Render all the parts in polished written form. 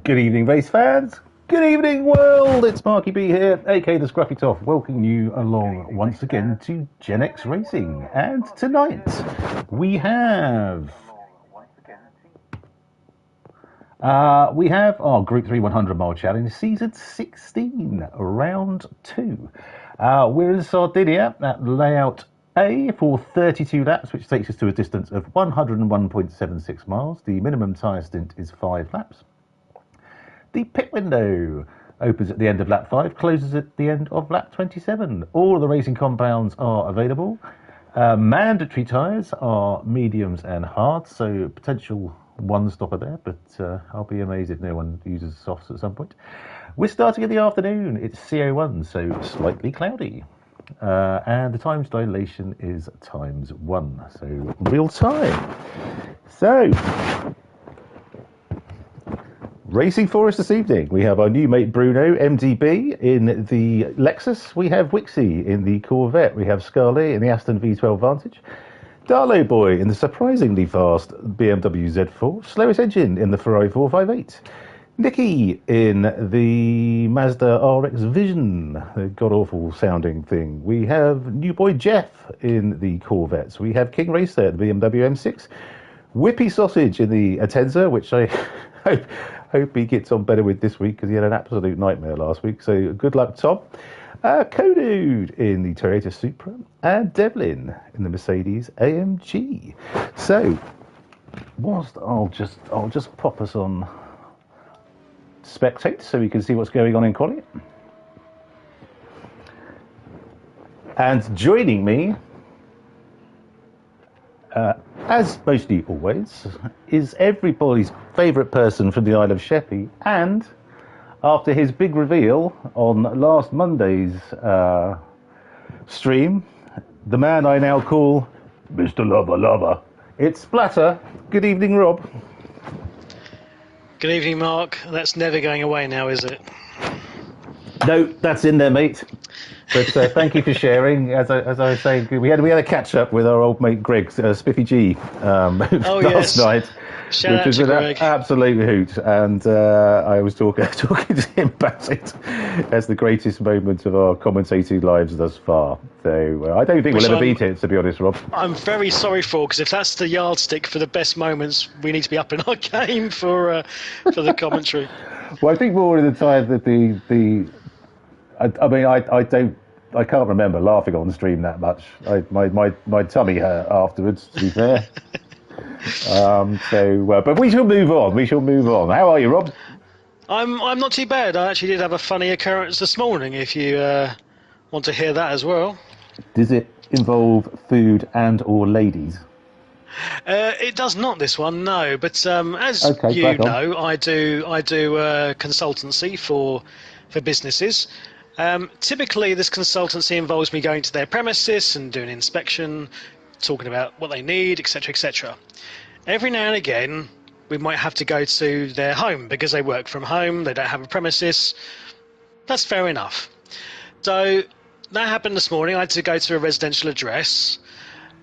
Good evening, race fans. Good evening, world. It's Marky B here, aka the Scruffy Toff, welcoming you along once again to Gen X Racing. And tonight we have our Group 3 100 mile challenge, season 16, round 2. We're in Sardinia at layout A for 32 laps, which takes us to a distance of 101.76 miles. The minimum tyre stint is 5 laps. The pit window opens at the end of lap 5, closes at the end of lap 27. All of the racing compounds are available. Mandatory tyres are mediums and hards, so potential one stopper there, but I'll be amazed if no one uses softs at some point. We're starting in the afternoon. It's CO1, so slightly cloudy. And the times dilation is ×1, so real time. So, racing for us this evening, we have our new mate Bruno, MDB, in the Lexus. We have Wixie in the Corvette. We have Scarlett in the Aston V12 Vantage. Darlow Boy in the surprisingly fast BMW Z4. Slowest engine in the Ferrari 458. Nicky in the Mazda RX Vision, the god-awful sounding thing. We have new boy Jeff in the Corvettes. We have King Racer, the BMW M6. Whippy Sausage in the Atenza, which I hope he gets on better with this week because he had an absolute nightmare last week. So good luck, Tom. Kodude in the Toyota Supra, and Devlin in the Mercedes AMG. So, whilst I'll just pop us on spectate so we can see what's going on in quali. And joining me, as mostly always, is everybody's favourite person from the Isle of Sheppey, and after his big reveal on last Monday's stream, the man I now call Mr. Lover Lover. It's Splatter. Good evening, Rob. Good evening, Mark. That's never going away now, is it? No, that's in there, mate. But thank you for sharing. As I was saying, we had a catch up with our old mate Greg, Spiffy G, last night. Shout which was an absolute hoot, and I was talking to him about it as the greatest moment of our commentating lives thus far. So I don't think we'll ever beat it, to be honest, Rob. I'm very sorry for, because if that's the yardstick for the best moments, we need to be up in our game for the commentary. Well, I think more of the time that I can't remember laughing on stream that much. My tummy hurt afterwards, to be fair. But we shall move on. How are you, Rob? I'm not too bad. I actually did have a funny occurrence this morning, if you want to hear that as well. Does it involve food and or ladies? It does not, this one, no. But as you know, I do consultancy for businesses. Typically, this consultancy involves me going to their premises and doing inspection, talking about what they need, etc., etc. Every now and again, we might have to go to their home because they work from home, they don't have a premises. That's fair enough. So that happened this morning. I had to go to a residential address,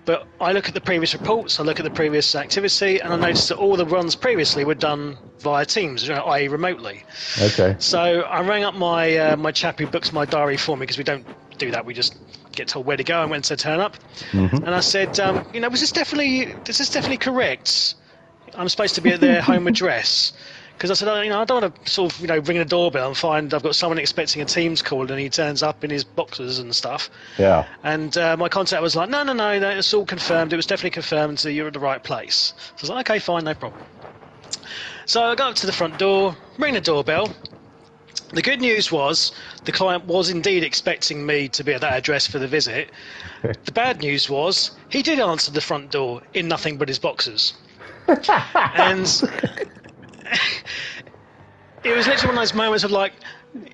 but I look at the previous reports, I look at the previous activity, and I noticed that all the runs previously were done via Teams, i.e. remotely. Okay. So I rang up my my chap who books my diary for me, because we don't do that, we just get told where to go and when to turn up. Mm-hmm. And I said, is this definitely correct? I'm supposed to be at their home address. Because I said, I don't want to sort of, ring the doorbell and find I've got someone expecting a Teams call and he turns up in his boxers and stuff. Yeah. And my contact was like, no, it's all confirmed. It was definitely confirmed, so you're at the right place. So I was like, okay, fine, no problem. So I got up to the front door, ring the doorbell. The good news was the client was indeed expecting me to be at that address for the visit. The bad news was he did answer the front door in nothing but his boxers. And it was literally one of those moments of like,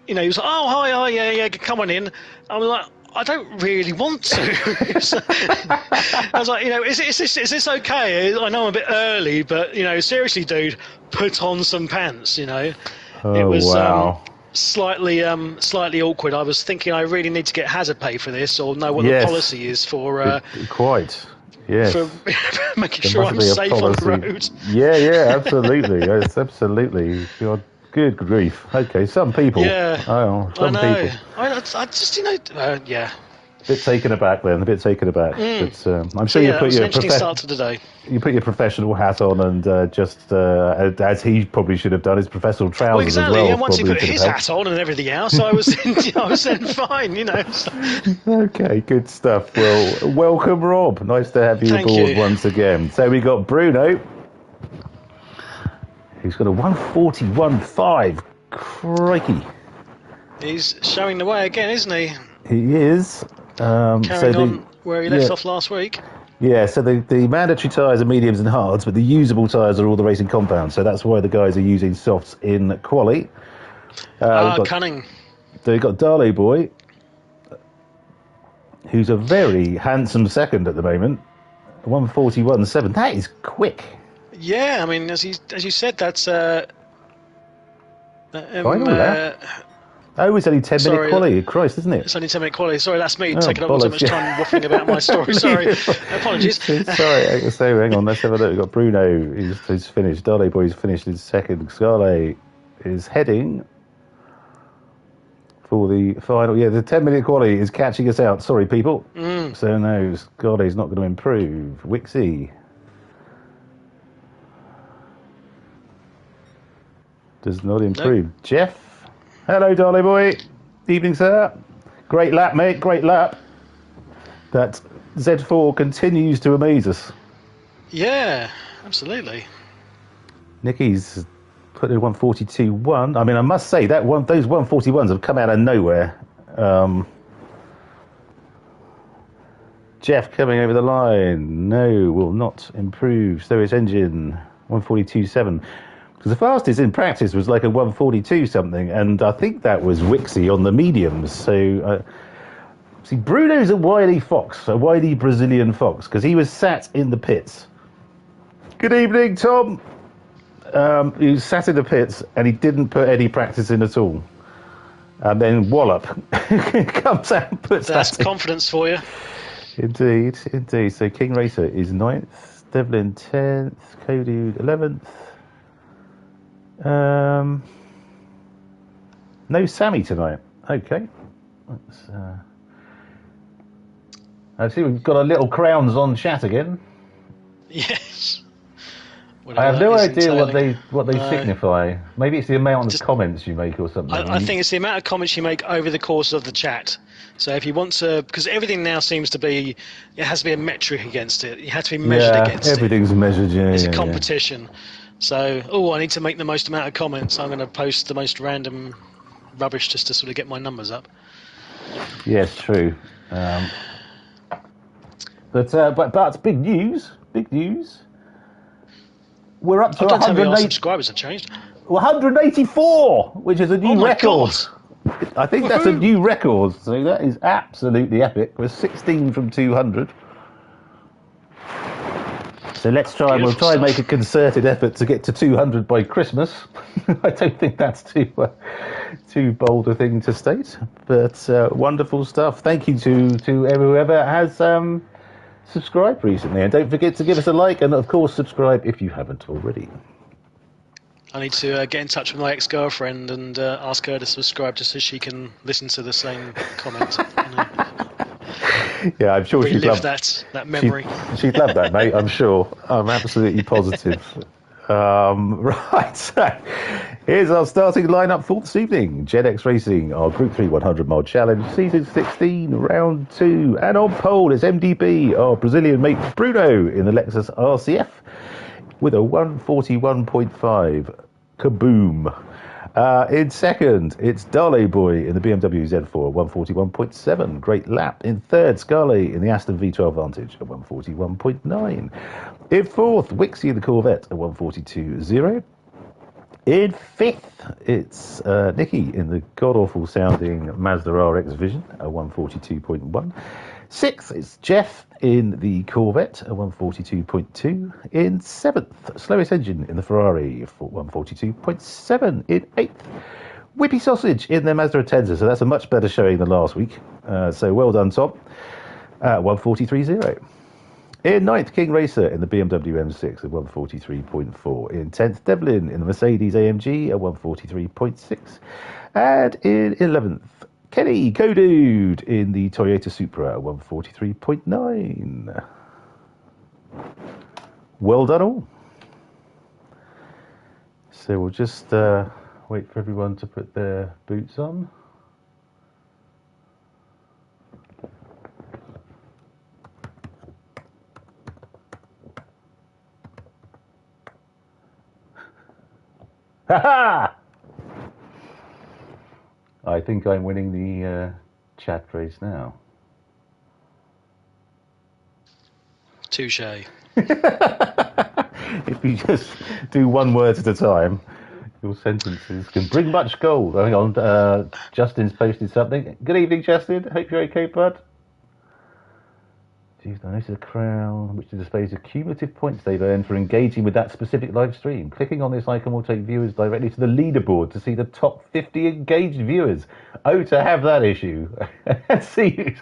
he was like, oh, hi, yeah, come on in. I was like, I don't really want to. So, I was like, is this okay? I know I'm a bit early, but, seriously, dude, put on some pants, Oh, it was wow. Slightly awkward. I was thinking I really need to get hazard pay for this, or know what the policy is for... Quite. Yes. For making sure I'm safe on the road. Yeah, absolutely. Yes, absolutely. You're Good grief. Okay, some people. Yeah. Oh, some I know. people. I just, yeah. A bit taken aback then, a bit taken aback. But I'm sure that was an interesting start to the day. You put your professional hat on and as he probably should have done, his professional trousers exactly, as well. Yeah, once he put his hat on and everything else, I was then fine, Okay, good stuff. Well, welcome, Rob. Nice to have you aboard once again. So we got Bruno, who's got a 141.5. Crikey. He's showing the way again, isn't he? He is. Carrying on where he left off last week. Yeah, so the mandatory tyres are mediums and hards, but the usable tyres are all the racing compounds. So that's why the guys are using softs in quali. Cunning. So you've got Darlow Boy, who's a very handsome second at the moment. 141.7. That is quick. Yeah, I mean, as you said, that's final lap. Oh, it's only 10-minute quali. Christ, isn't it? It's only 10-minute quali. Sorry, that's me taking up so much time waffling about my story. Sorry. Apologies. Sorry. So hang on, let's have a look. We've got Bruno, who's finished. Darlow Boy's finished in second. Scarlet is heading for the final. Yeah, the 10-minute quali is catching us out. Sorry, people. So no, Scarlet's not going to improve. Wixie does not improve. Nope. Jeff. Hello, Darlow Boy. Evening, sir. Great lap, mate. Great lap. That Z4 continues to amaze us. Yeah, absolutely. Nicky's put a 142.1. I mean, I must say that those 141s have come out of nowhere. Jeff coming over the line. No, will not improve. So his engine 142.7. Because the fastest in practice was like a 142 something, and I think that was Wixie on the mediums. So, see, Bruno's a wily fox, a wily Brazilian fox, because he was sat in the pits. Good evening, Tom. He sat in the pits, and he didn't put any practice in at all. And then wallop comes out and puts That's confidence for you. Indeed. So King Racer is 9th, Devlin 10th, Codude 11th. No Sammy tonight. Okay. I see we've got our little crowns on chat again. Yes. I have no idea what they signify. Maybe it's the amount of comments you make or something. I think it's the amount of comments you make over the course of the chat. So if you want to, because everything now seems to be, it has to be a metric against it. You have to be measured against it. Everything's measured. Yeah, it's a competition. So, I need to make the most amount of comments. I'm going to post the most random rubbish just to sort of get my numbers up. Yes, true. But big news. We're up to 108 subscribers have changed. 184, which is a new record. God. I think that's a new record. So that is absolutely epic. We're 16 from 200. So we'll try and make a concerted effort to get to 200 by Christmas. I don't think that's too bold a thing to state, but wonderful stuff. Thank you to whoever has subscribed recently, and don't forget to give us a like, and of course subscribe if you haven't already. I need to get in touch with my ex-girlfriend and ask her to subscribe just so she can listen to the same comment. Yeah, I'm sure she'd love that memory. She'd love that, mate. I'm sure. I'm absolutely positive. Right, so here's our starting lineup for this evening. GR3 Racing, our Group 3 100 mile challenge, season 16, round 2, and on pole is MDB, our Brazilian mate Bruno in the Lexus RCF with a 141.5. Kaboom. In second, it's Darlow Boy in the BMW Z4, 141.7. Great lap. In third, Scarlett in the Aston V12 Vantage, at 141.9. In fourth, Wixie in the Corvette, at 142.0. In fifth, it's Nicky in the god-awful sounding Mazda RX Vision, at 142.1. Sixth, it's Jeff in the Corvette, at 142.2. In seventh, slowest engine in the Ferrari, 142.7. In eighth, Whippy Sausage in their Mazda Atenza, so that's a much better showing than last week. So well done, Tom. 143.0. In 9th, King Racer in the BMW M6 at 143.4. In 10th, Devlin in the Mercedes AMG at 143.6. And in 11th, Kenny Codude in the Toyota Supra at 143.9. Well done all. So we'll just wait for everyone to put their boots on. Ha-ha! I think I'm winning the chat race now. Touche. If you just do one word at a time, your sentences can bring much gold. Hang on, Justin's posted something. Good evening, Justin. Hope you're okay, bud. Jeez, I noticed a crown which displays the cumulative points they've earned for engaging with that specific live stream. Clicking on this icon will take viewers directly to the leaderboard to see the top 50 engaged viewers. Oh, to have that issue. See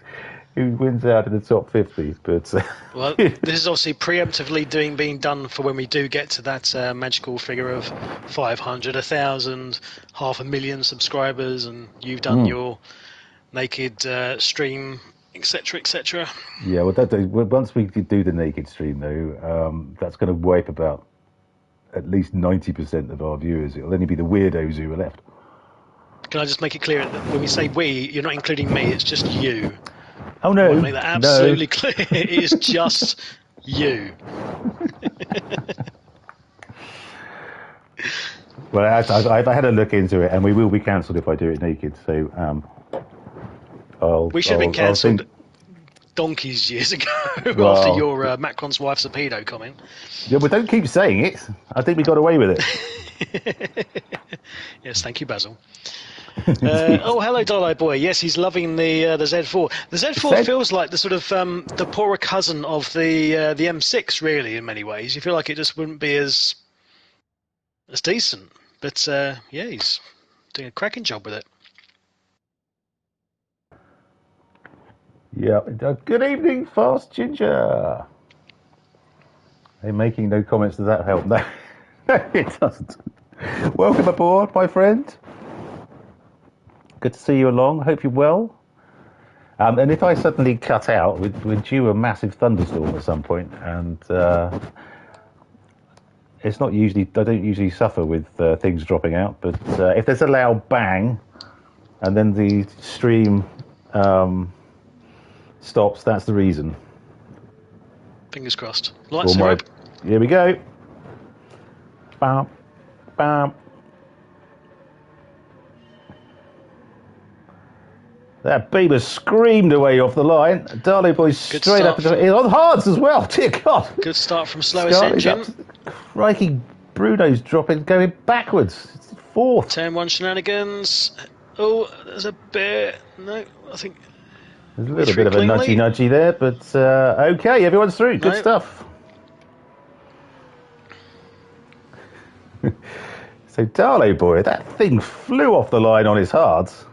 who wins out in the top 50. But well, this is obviously preemptively being done for when we do get to that magical figure of 500, 1,000, 500,000 subscribers, and you've done your naked stream, etc., etc. Yeah, well, once we do the naked stream, though, that's going to wipe about at least 90% of our viewers. It'll only be the weirdos who are left. Can I just make it clear that when we say we, you're not including me, it's just you. Oh, no. I want to make that absolutely clear. It is just you. Well, I had a look into it, and we will be cancelled if I do it naked. So we should have been cancelled donkeys years ago after your Macron's wife's a pedo comment. Yeah, but don't keep saying it. I think we got away with it. Yes, thank you, Basil. Oh, hello, Dollar Boy. Yes, he's loving the Z4. The Z4 feels like the sort of the poorer cousin of the M6, really, in many ways. You feel like it just wouldn't be as decent, but yeah, he's doing a cracking job with it. Yeah. Good evening, Fast Ginger. Hey, making no comments. Does that help? No, it doesn't. Welcome aboard, my friend. Good to see you along. Hope you're well. And if I suddenly cut out, we're due a massive thunderstorm at some point, and it's not usually. I don't usually suffer with things dropping out, but if there's a loud bang, and then the stream stops, that's the reason. Fingers crossed. Lights are up. Here we go. Bam, bam. That beamer screamed away off the line. Darley Boy straight up on hards as well. Dear God. Good start from slowest engine. Crikey, Bruno's dropping, going backwards. It's fourth. Turn 1 shenanigans. Oh, there's a bit. No, I think. There's a little bit of a nudgy there, but okay, everyone's through. Good stuff. So, Darley Boy, that thing flew off the line on his hards.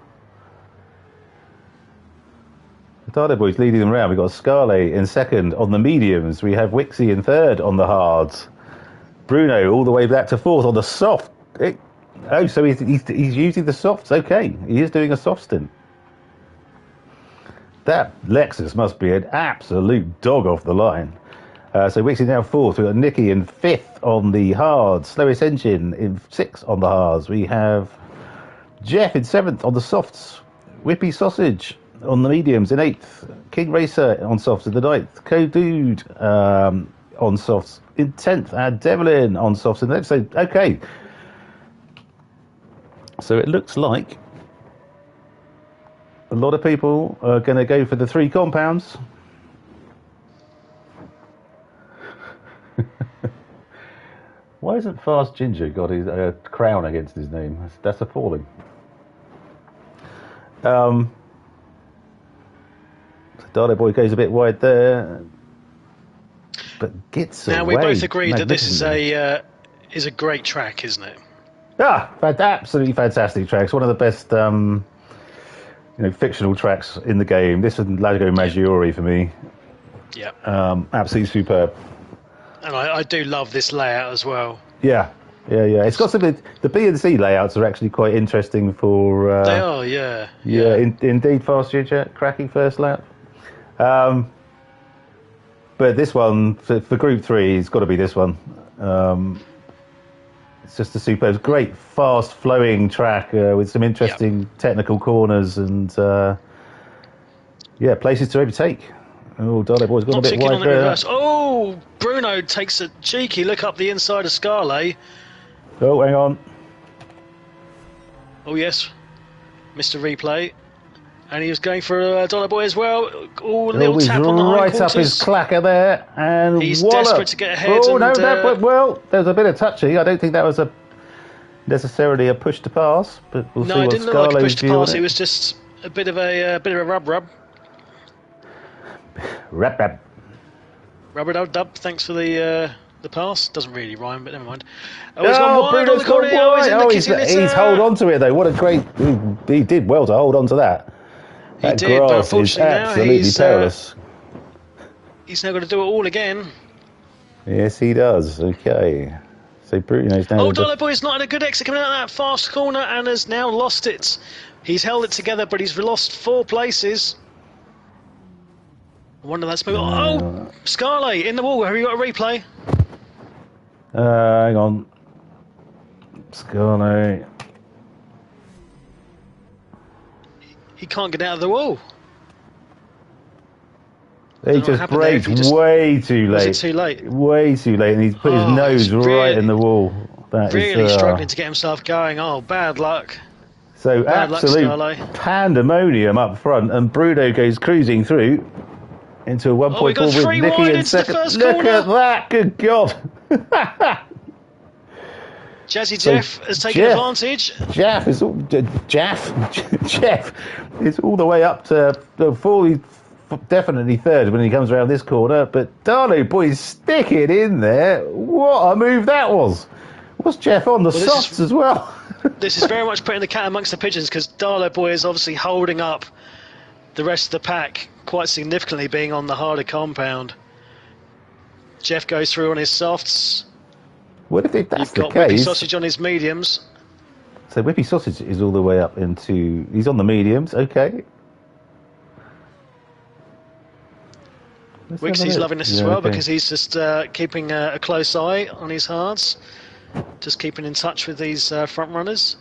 Darley Boy's leading them around. We've got Scarlet in second on the mediums. We have Wixie in third on the hards. Bruno all the way back to fourth on the soft. So he's using the softs. Okay, he is doing a soft stint. That Lexus must be an absolute dog off the line. So Wixie now fourth. We've got Nicky in fifth on the hards. Slowest engine in sixth on the hards. We have Jeff in seventh on the softs. Whippy Sausage on the mediums in eighth. King Racer on softs in the ninth. Codude on softs in 10th. And Devlin on softs in the next. So, okay. So it looks like a lot of people are going to go for the 3 compounds. Why isn't Fast Ginger got his crown against his name? That's appalling. Dardo Boy goes a bit wide there, but gets away. Now we both agree that this is a great track, isn't it? Ah, absolutely fantastic track. It's one of the best, fictional tracks in the game. This and Lago Maggiore for me. Yeah. Absolutely superb. And I do love this layout as well. Yeah. It's got some. The B and C layouts are actually quite interesting for. They are, yeah. Indeed, fast Jet, cracking first lap. But this one for Group 3, it's got to be this one. It's just a superb, great, fast flowing track with some interesting technical corners and places to overtake. Oh, Darley Boy's gone a bit wide there. Oh, Bruno takes a cheeky look up the inside of Scarlet. Oh, hang on. Oh, yes. Mr. Replay. And he was going for Dollar Boy as well. Oh, a little tap on the right hindquarters. Up his clacker there. And he's wallop. Desperate to get ahead. Oh, and, no, that went well. There was a bit of touchy. I don't think that was necessarily a push to pass, but we'll see what it didn't look like a push to pass. It was just a bit of a rub. Rub. Rub-a-dub. Thanks for the pass. Doesn't really rhyme, but never mind. Bruno's gone wide. He's hold on to it though. What a great! He did well to hold on to that. He did, but unfortunately now absolutely perilous. He's now got to do it all again. Yes, he does. Okay. So Bruno's now. Oh, Dollar Boy's not had a good exit coming out of that fast corner and has now lost it. He's held it together, but he's lost 4 places. I wonder that's moving. Oh, Scarlet in the wall. Have you got a replay? Hang on. Scarlet. He can't get out of the wall. He just braked way too late. Was it too late? Way too late, and he's put his nose right in the wall. That is struggling to get himself going. Oh, bad luck. So absolute pandemonium up front, and Bruno goes cruising through into a 1.4 with Nicky in second. Look at that! Good God! Jazzy Jeff has taken advantage. Jeff is all the way up to definitely third when he comes around this corner. But Darlow Boy's sticking in there. What a move that was! What's Jeff on the softs as well? This is very much putting the cat amongst the pigeons because Darlow Boy is obviously holding up the rest of the pack quite significantly, being on the harder compound. Jeff goes through on his softs. What if that's the case? You've got Whippy Sausage on his mediums. So Whippy Sausage is all the way up into... He's on the mediums, okay. Wixie's loving this as well because he's just keeping a close eye on his hards. Just keeping in touch with these front runners.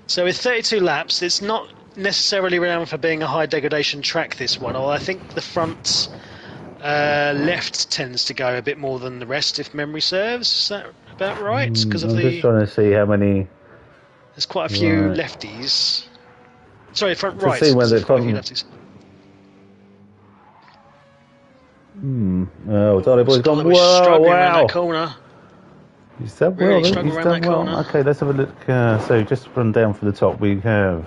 So with 32 laps, it's not necessarily renowned for being a high degradation track, this one. Although I think the front left tends to go a bit more than the rest, if memory serves. Is that about right? Because I'm just trying to see how many. There's quite a few lefties. Sorry, front right. See whether front lefties. Oh, Dolly Boy's gone. Whoa! Wow! That corner. He's done well. He's done well. Okay, let's have a look. So just run down from the top. We have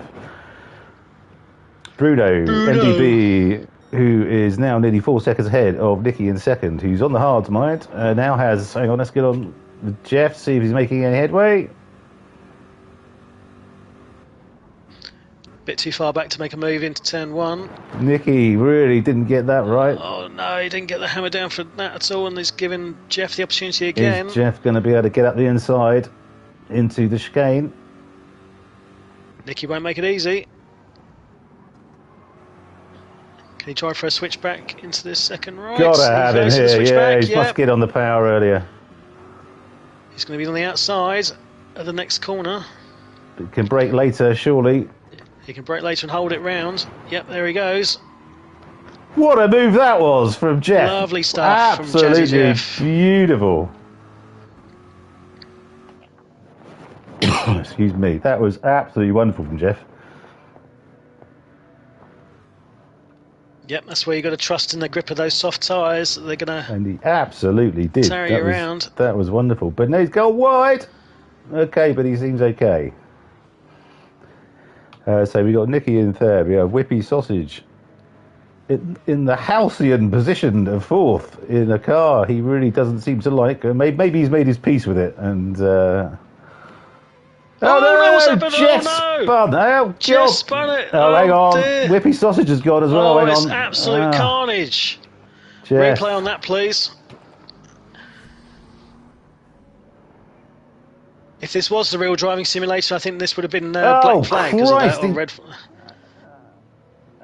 Bruno. MDB, who is now nearly 4 seconds ahead of Nicky in second, who's on the hard mind. Now has. Hang on, let's get on with Jeff. See if he's making any headway. Bit too far back to make a move into turn 1. Nicky really didn't get that right. Oh no, he didn't get the hammer down for that at all, and he's giving Jeff the opportunity again. Is Jeff going to be able to get up the inside into the chicane? Nicky won't make it easy. Can he try for a switchback into this second right? Gotta have him here, yeah, he must get on the power earlier. He's going to be on the outside of the next corner. But can brake later, surely. He can brake later and hold it round. Yep, there he goes. What a move that was from Jeff. Lovely stuff from Jazzy Jeff. Beautiful. Excuse me. That was absolutely wonderful from Jeff. Yep, that's where you got to trust in the grip of those soft tyres. They're going to. And he absolutely did. Carry you around. That was wonderful. But no, he's gone wide. Okay, but he seems okay. So we got Nicky in third. We have Whippy Sausage in the halcyon position of fourth in a car he really doesn't seem to like. Maybe he's made his peace with it, and Oh, no, what's no! happened? Jeff Oh, no! spun! Oh, Jeff spun it! Oh, hang on. Dear. Whippy Sausage has gone as well. Oh, Hang it's on. absolute carnage. Jeff. Replay on that, please. If this was the real driving simulator, I think this would have been black flag because of that, or red.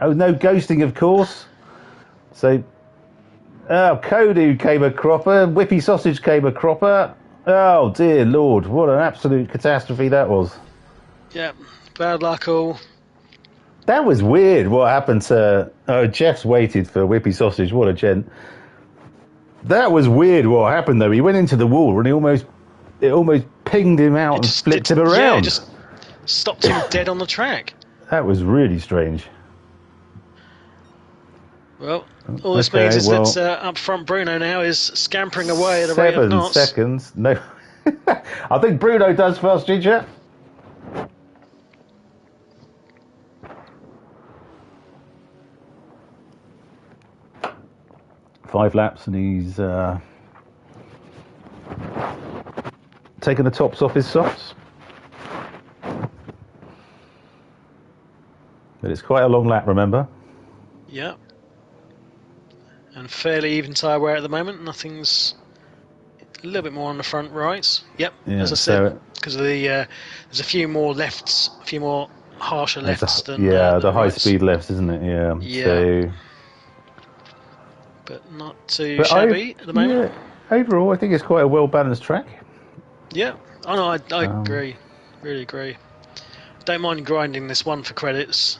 Oh, no ghosting, of course. So, Kodu came a cropper. Whippy Sausage came a cropper. Oh, dear Lord. What an absolute catastrophe that was. Yeah, bad luck all. That was weird what happened to... Oh, Jeff's waited for Whippy Sausage. What a gent. That was weird what happened, though. He went into the wall and it almost pinged him out and flipped him around. Yeah, it just stopped him dead on the track. That was really strange. Well, all this means is that up front Bruno now is scampering away at a rate of knots. 7 seconds. No. I think Bruno does first, Ginger. Five laps and he's taking the tops off his softs. But it's quite a long lap, remember? Yeah. And fairly even tyre wear at the moment. Nothing's a little bit more on the front right. Yep, yeah, as I said, because of the there's a few more lefts, a few more harsher lefts than the rights. high-speed lefts, isn't it? Yeah. Yeah. So, but not too shabby at the moment. Yeah, overall, I think it's quite a well-balanced track. Yeah. Oh no, I agree. Really agree. Don't mind grinding this one for credits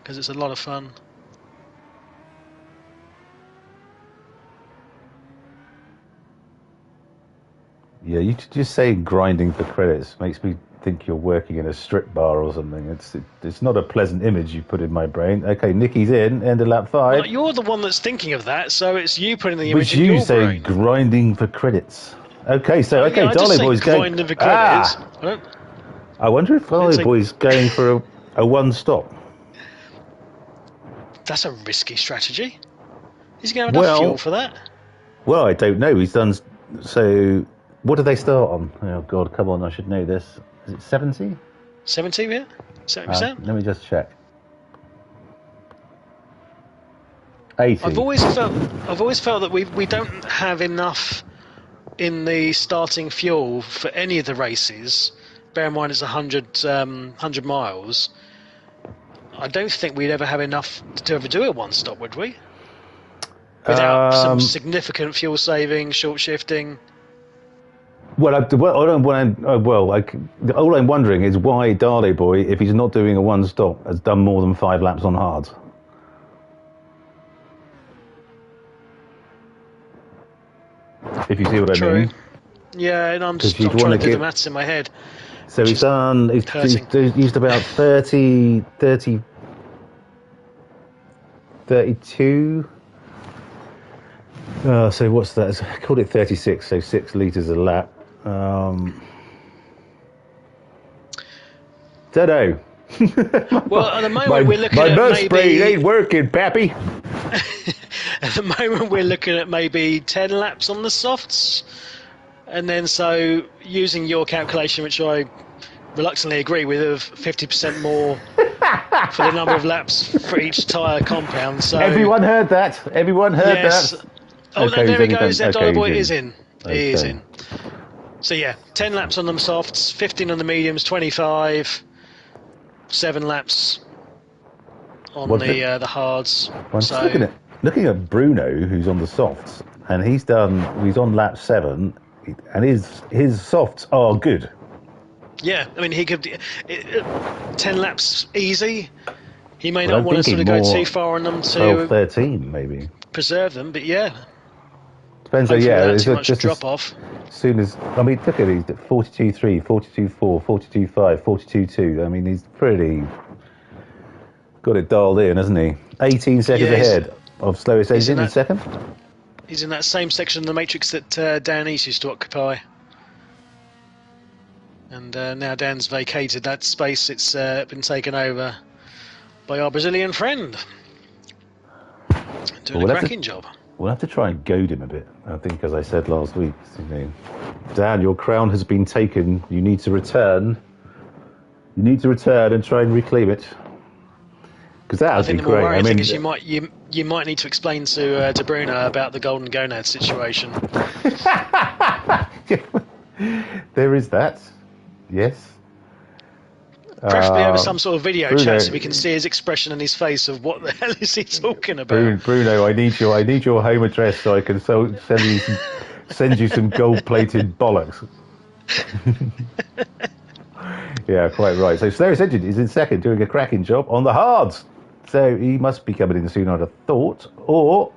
because it's a lot of fun. Yeah, you just saying grinding for credits makes me think you're working in a strip bar or something. It's not a pleasant image you put in my brain. Okay, Nicky's in, end of lap 5. Well, you're the one that's thinking of that, so it's you putting the image in your brain. Which you say grinding for credits. Okay, so Dolly Boy's going. For credits. I wonder if Dolly Boy's going for a one-stop. That's a risky strategy. Is he going to have enough fuel for that? Well, I don't know. He's done so. What do they start on? Oh God, come on! I should know this. Is it 70? 70, yeah. 70%. Let me just check. 80. I've always felt that we don't have enough in the starting fuel for any of the races. Bear in mind it's 100 miles. I don't think we'd ever have enough to ever do a one-stop, would we? Without some significant fuel saving, short shifting. Well, all I'm wondering is why Darley Boy, if he's not doing a one-stop, has done more than 5 laps on hards. If you see what I mean. Yeah, and I'm just trying to do the maths in my head. So he's used about 30, 32. So what's that? I called it 36, so 6 litres a lap. Don't know. Well, at the moment we're looking at maybe... spray ain't working, Pappy. At the moment we're looking at maybe 10 laps on the softs. And then so using your calculation, which I reluctantly agree with, of 50% more for the number of laps for each tyre compound. So everyone heard that. That. Oh, no, there he goes. Dollar Boy is in. He is in. So yeah, 10 laps on them softs, 15 on the mediums, 25, 7 laps on the hards. I'm looking at Bruno, who's on the softs, and he's on lap 7, and his softs are good. Yeah, I mean he could 10 laps easy. He may not want to sort of go too far on them to 12, 13 maybe preserve them, but yeah. Depends. It's too much drop off. As soon as look at these 42.3, 42.4, 42.5, 42.2. I mean, he's pretty got it dialed in, hasn't he? 18 seconds ahead of slowest engine in second. He's in that same section of the matrix that Dan East used to occupy. And now Dan's vacated that space. It's been taken over by our Brazilian friend. Doing a cracking job. We'll have to try and goad him a bit. I think, as I said last week, Dan, your crown has been taken. You need to return You need to return and try and reclaim it. Because that would be the more great. worrying thing is you might need to explain to Bruno about the golden gonad situation. There is that. Yes. Preferably over some sort of video chat, so we can see his expression and his face of what the hell is he talking about. Bruno, I need your home address so I can send you some gold-plated bollocks. Yeah, quite right. So Slowest Engine is in second, doing a cracking job on the hards. So he must be coming in soon, I'd have thought. Or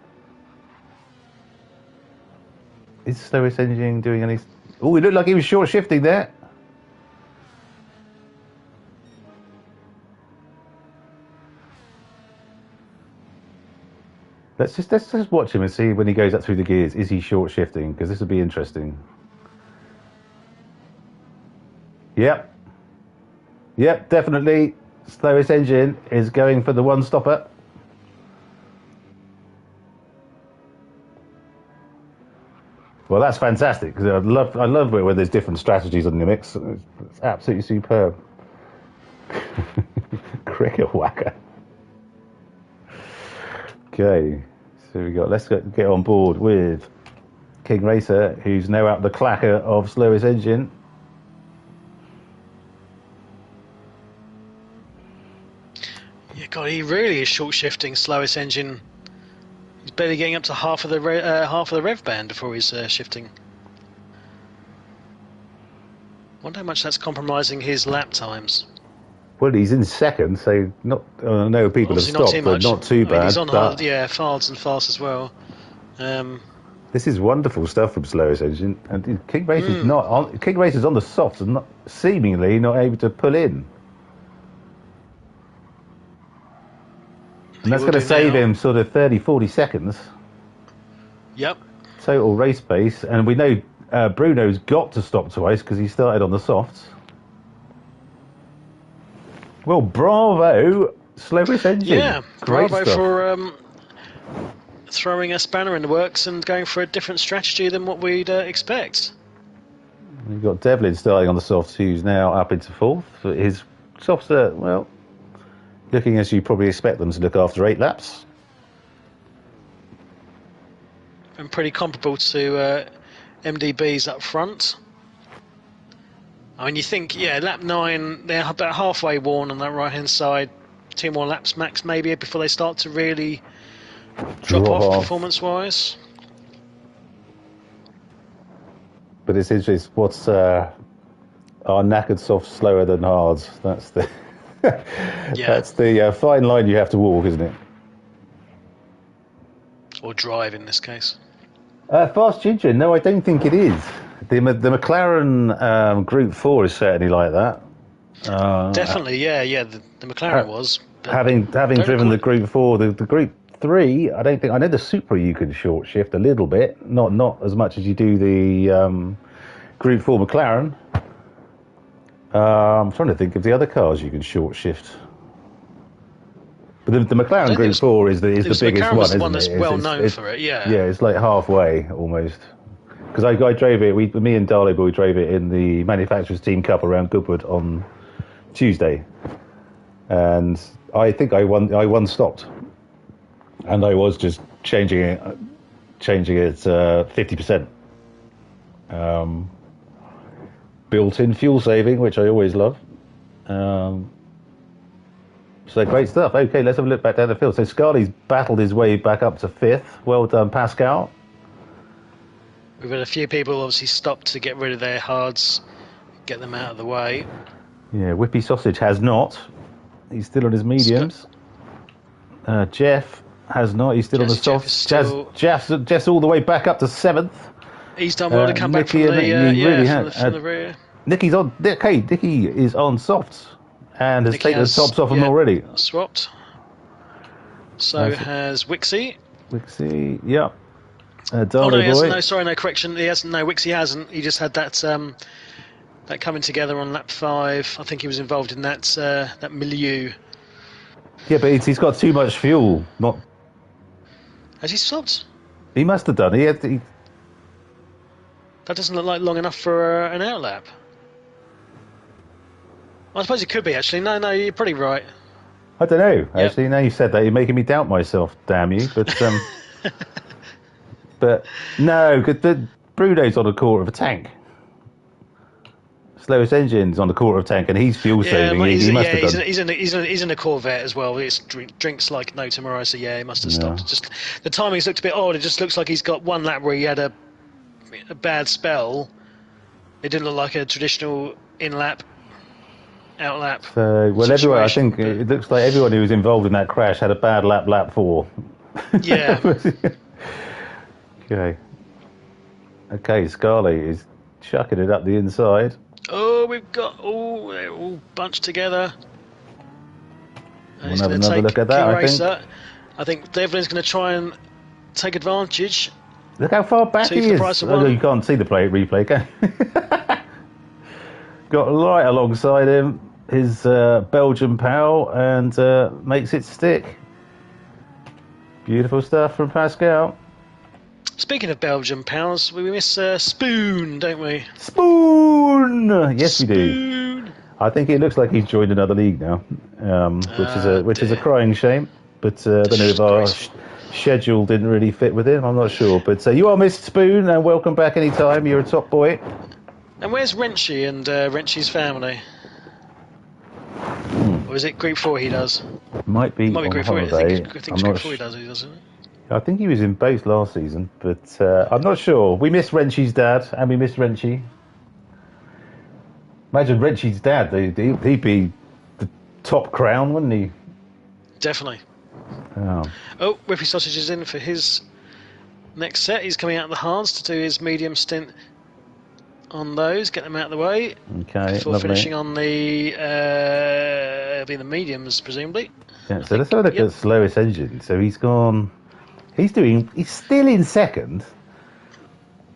is Slowest Engine doing any? Oh, it looked like he was short shifting there. Let's just watch him and see when he goes up through the gears. Is he short shifting? Because this would be interesting. Yep, definitely. Slowest Engine is going for the one stopper. Well, that's fantastic because I love it when there's different strategies on the mix. It's absolutely superb. Cricket whacker. Okay, so let's get on board with King Racer, who's now out the clacker of Slowest Engine. Yeah, God, he really is short shifting. Slowest Engine. He's barely getting up to half of the rev band before he's shifting. Wonder how much that's compromising his lap times. Well, he's in second, so not. I know people have stopped, but not too bad. He's on hard, hards and fast as well. This is wonderful stuff from Slowest Engine, and King Racer's not on. King Racer's on the softs and seemingly not able to pull in. And that's going to save him sort of 30, 40 seconds. Yep. Total race pace, and we know Bruno's got to stop twice because he started on the softs. Well, bravo, Slowest Engine. Yeah, great bravo stuff. For throwing a spanner in the works and going for a different strategy than what we'd expect. You've got Devlin starting on the softs, who's now up into fourth. His softs are, well, looking as you probably expect them to look after 8 laps. And pretty comparable to MDB's up front. I mean, you think, lap 9, they're about halfway worn on that right-hand side. 2 more laps max, maybe, before they start to really drop off performance-wise. But it's what's our knackered soft slower than hards. That's the that's the fine line you have to walk, isn't it? Or drive in this case. Fast Ginger? No, I don't think it is. The McLaren Group 4 is certainly like that. Definitely, the McLaren was. Having driven the Group 4, the Group 3, I don't think. I know the Supra you can short shift a little bit, not as much as you do the Group 4 McLaren. I'm trying to think of the other cars you can short shift. But the McLaren Group 4 is the biggest one, isn't it? The one that's well known for it, yeah. Yeah, it's like halfway almost. Because I drove it, me and Darley Boy drove it in the Manufacturers Team Cup around Goodwood on Tuesday. And I think I won stopped. And I was just changing it 50%. Built-in fuel saving, which I always love. So great stuff. Okay, let's have a look back down the field. So Scarley's battled his way back up to 5th. Well done, Pascal. We've had a few people obviously stop to get rid of their hards, get them out of the way. Yeah, Whippy Sausage has not. He's still on his mediums. Jeff has not. He's still on the softs. Jeff's all the way back up to 7th. He's done well to come back from the rear. Nicky is on softs and has taken the tops off him already. Swapped. So has Wixie. Yeah. No, correction. He hasn't. No, Wixie hasn't. He just had that coming together on lap 5. I think he was involved in that milieu. Yeah, but he's got too much fuel. Has he stopped? He must have done. That doesn't look like long enough for an outlap. I suppose it could be, actually. No, you're pretty right. I don't know, actually. Yep. Now you said that, you're making me doubt myself, damn you. But but no, the Bruno's on a quarter of a tank. Slowest engine's on a quarter of a tank, and he's fuel saving. He must have done. He's in a Corvette as well. It's drinks like no tomorrow, so he must have stopped. Just the timing's looked a bit odd. It just looks like he's got one lap where he had a bad spell. It didn't look like a traditional in-lap, out-lap. So, well, everyone, I think it looks like everyone who was involved in that crash had a bad lap 4. Yeah. Okay, Scarlett is chucking it up the inside. Oh, we've got they're all bunched together. We'll have another look at that, I think Devlin's going to try and take advantage. Look how far back he is. You can't see the replay, can you? Got right alongside him, his Belgian pal, and makes it stick. Beautiful stuff from Pascal. Speaking of Belgian pals, we miss Spoon, don't we? Spoon! Yes, we do. I think it looks like he's joined another league now, which is a crying shame. But I don't know if our schedule didn't really fit with him. I'm not sure. But you are Missed Spoon, and welcome back anytime. You're a top boy. And where's Wrenchy and Wrenchy's family? Or is it Group 4 he does? Might be Group 4. I think it's Group 4 he does, isn't it? I think he was in both last season, but I'm not sure. We miss Wrenchy's dad, and we miss Wrenchy. Imagine Wrenchy's dad. He'd be the top crown, wouldn't he? Definitely. Oh, Whippy Sausage is in for his next set. He's coming out of the hards to do his medium stint on those. Get them out of the way. Okay, before lovely. finishing on the mediums, presumably. Yeah, so let's have a look at slowest engine. So he's gone. He's still in second.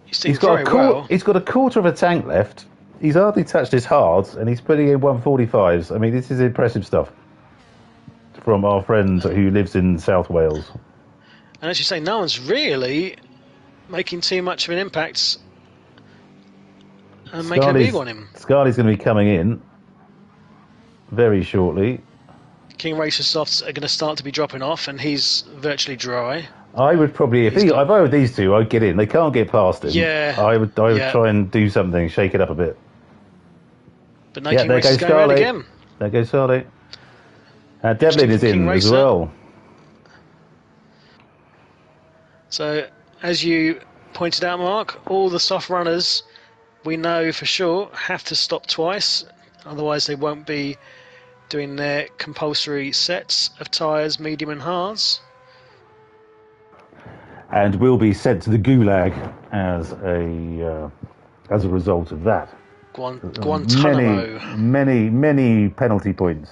He's got a quarter of a tank left. He's hardly touched his hards, and he's putting in 145s. I mean, this is impressive stuff from our friend who lives in South Wales. And as you say, no one's really making too much of an impact and making a move on him. Scarley's going to be coming in very shortly. King Racer Softs are going to start to be dropping off, and he's virtually dry. I would probably, if I were these two, I'd get in. They can't get past him. Yeah. I would try and do something, shake it up a bit. But no, King Racer's going around again. There goes Scarlett. Devlin is in as well. So, as you pointed out, Mark, all the soft runners, we know for sure, have to stop twice. Otherwise, they won't be doing their compulsory sets of tyres, medium and hards. And will be sent to the gulag as a result of that. Guantanamo. Many penalty points.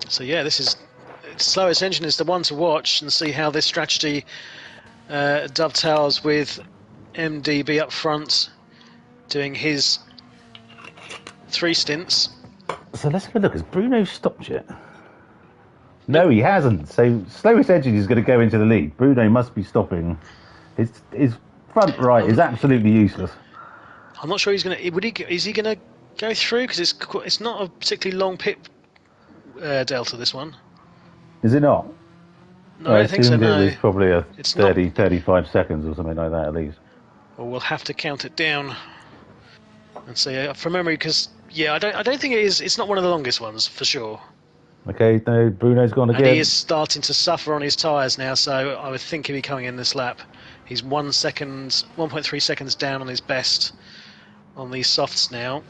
So this is slowest engine is the one to watch and see how this strategy dovetails with MDB up front doing his 3 stints. So let's have a look. Has Bruno stopped yet? No, he hasn't. So slowest engine is going to go into the lead. Bruno must be stopping. His front right is absolutely useless. I'm not sure he's going to. Is he going to go through? Because it's not a particularly long pit delta. This one. Is it not? No, I don't think so. No, it's probably a 35 seconds or something like that at least. Well, we'll have to count it down and see from memory. Because I don't think it is. It's not one of the longest ones for sure. Okay, no, Bruno's gone again. And he is starting to suffer on his tyres now, so I would think he'll be coming in this lap. He's 1.3 seconds down on his best on these softs now.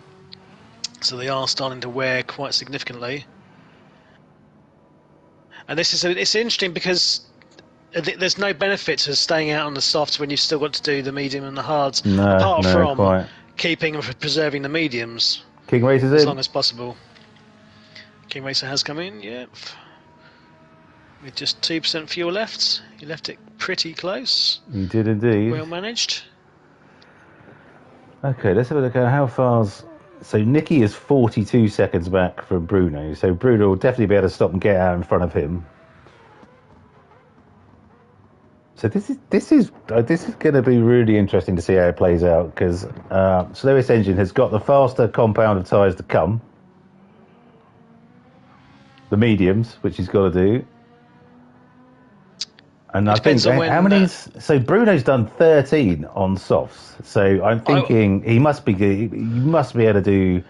So they are starting to wear quite significantly. And it's interesting because there's no benefit to staying out on the softs when you've still got to do the medium and the hards, apart from keeping and preserving the mediums. King Racer's as in. long as possible. King Racer has come in, with just 2% fuel left. He left it pretty close. He did indeed. Well managed. Okay, let's have a look at how far's. So Nicky is 42 seconds back from Bruno. So Bruno will definitely be able to stop and get out in front of him. So this is going to be really interesting to see how it plays out, because Slowest Engine has got the faster compound of tyres to come, the mediums, which he's got to do, and I think how many? So Bruno's done 13 on softs, so I'm thinking he must be able to do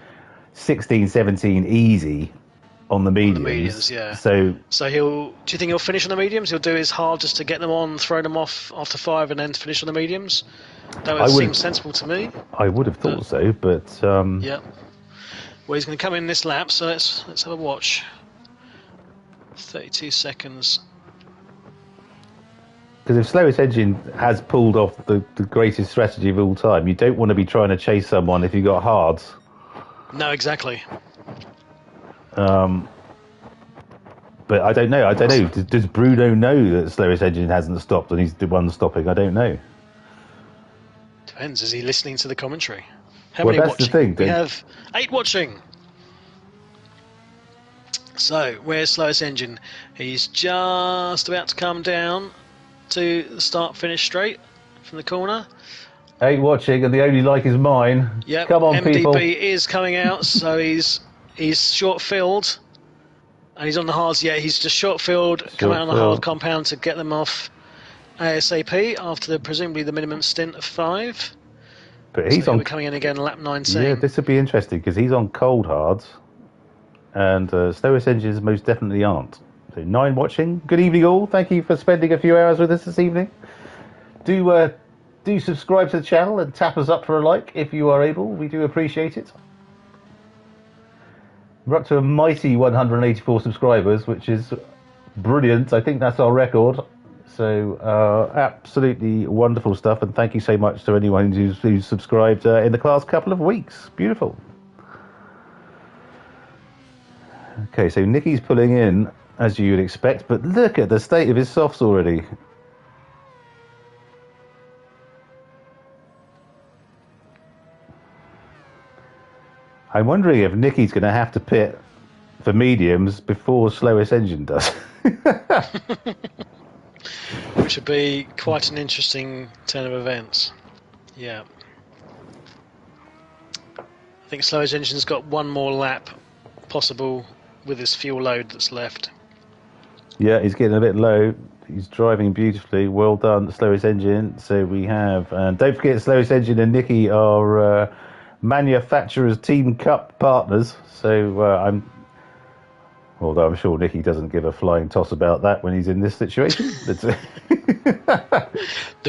16, 17 easy on the mediums. On the mediums, yeah. So do you think he'll finish on the mediums? He'll do his hardest to get them on, throw them off after 5, and then finish on the mediums? That would seem sensible to me. I would have thought so, but yeah. Well, he's going to come in this lap, so let's have a watch. 32 seconds. Because if Slowest Engine has pulled off the greatest strategy of all time, you don't want to be trying to chase someone if you've got hards. No, exactly. But I don't know. Does Bruno know that Slowest Engine hasn't stopped and he's the one stopping? I don't know. Depends. Is he listening to the commentary? How many watching? The thing. We have 8 watching. So, where's Slowest Engine? He's just about to come down to the start-finish straight from the corner. 8 watching, and the only like is mine. Yep. Come on, MDB people. is coming out, so he's short-filled, and he's on the hards. Yeah, he's just short-filled, coming out on the hard compound to get them off ASAP after presumably the minimum stint of 5. But he's on coming in again, lap 19. Yeah, this would be interesting because he's on cold hards, and Slowest Engines most definitely aren't. So 9 watching. Good evening, all. Thank you for spending a few hours with us this evening. Do subscribe to the channel and tap us up for a like if you are able. We do appreciate it. We're up to a mighty 184 subscribers, which is brilliant. I think that's our record. So absolutely wonderful stuff, and thank you so much to anyone who's subscribed in the last couple of weeks. Beautiful. Okay, so Nicky's pulling in, as you would expect, but look at the state of his softs already. I'm wondering if Nicky's going to have to pit for mediums before Slowest Engine does. Which would be quite an interesting turn of events. Yeah. I think Slowest Engine's got one more lap possible with his fuel load that's left. Yeah, he's getting a bit low. He's driving beautifully. Well done, Slowest Engine. So we have, and don't forget, Slowest Engine and Nicky are manufacturers Team Cup partners. So although I'm sure Nicky doesn't give a flying toss about that when he's in this situation. The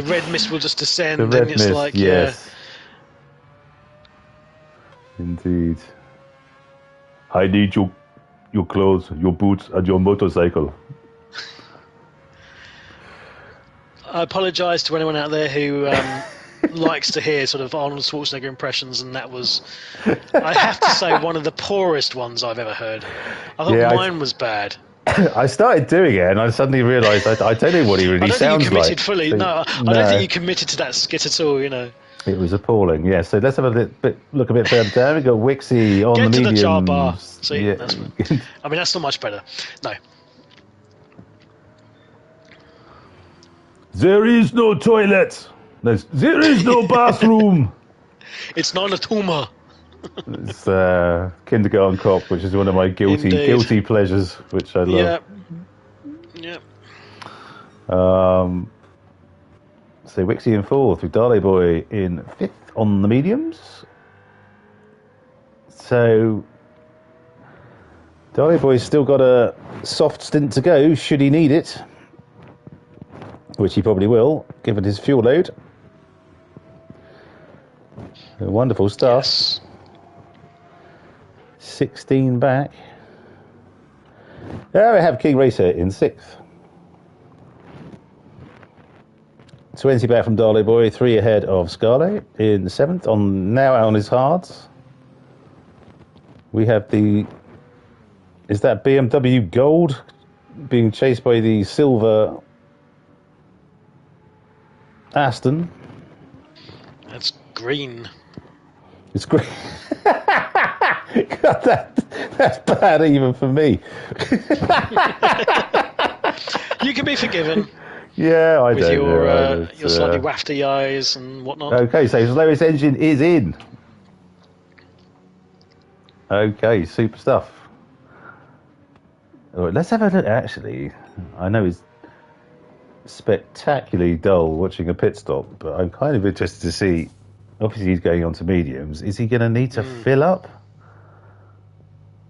red mist will just descend, the red and it's mist, like, yes. Indeed. I need your clothes, your boots, and your motorcycle. I apologise to anyone out there who likes to hear sort of Arnold Schwarzenegger impressions, and that was, I have to say, one of the poorest ones I've ever heard. I thought mine was bad. I started doing it, and I suddenly realised I don't know what he really sounds like. I don't think you committed fully. So, no, I don't think you committed to that skit at all. You know. It was appalling. Yeah. So let's have look a bit further down. We got Wixie on the mediums. Get to the jar bar. See, yeah. I mean, that's not much better. No. There is no toilet. There is no bathroom. It's not a tumor. It's Kindergarten Cop, which is one of my guilty pleasures, which I love. Yeah. So Wixie in 4th, with Darley Boy in 5th on the mediums. So Darley Boy's still got a soft stint to go, should he need it, which he probably will, given his fuel load. A wonderful start. Yes. 16 back. There we have King Racer in 6th. 20 back from Darley Boy, 3 ahead of Scarlet in 7th. Now on his hards. We have is that BMW Gold being chased by the silver Aston? That's green. It's green. God, that's bad even for me. You can be forgiven. Yeah, I with don't know. your slightly wafty eyes and whatnot. Okay, so slowest engine is in. Okay, super stuff. All right, let's have a look. Actually, I know it's spectacularly dull watching a pit stop, but I'm kind of interested to see. Obviously, he's going on to mediums. Is he going to need to fill up?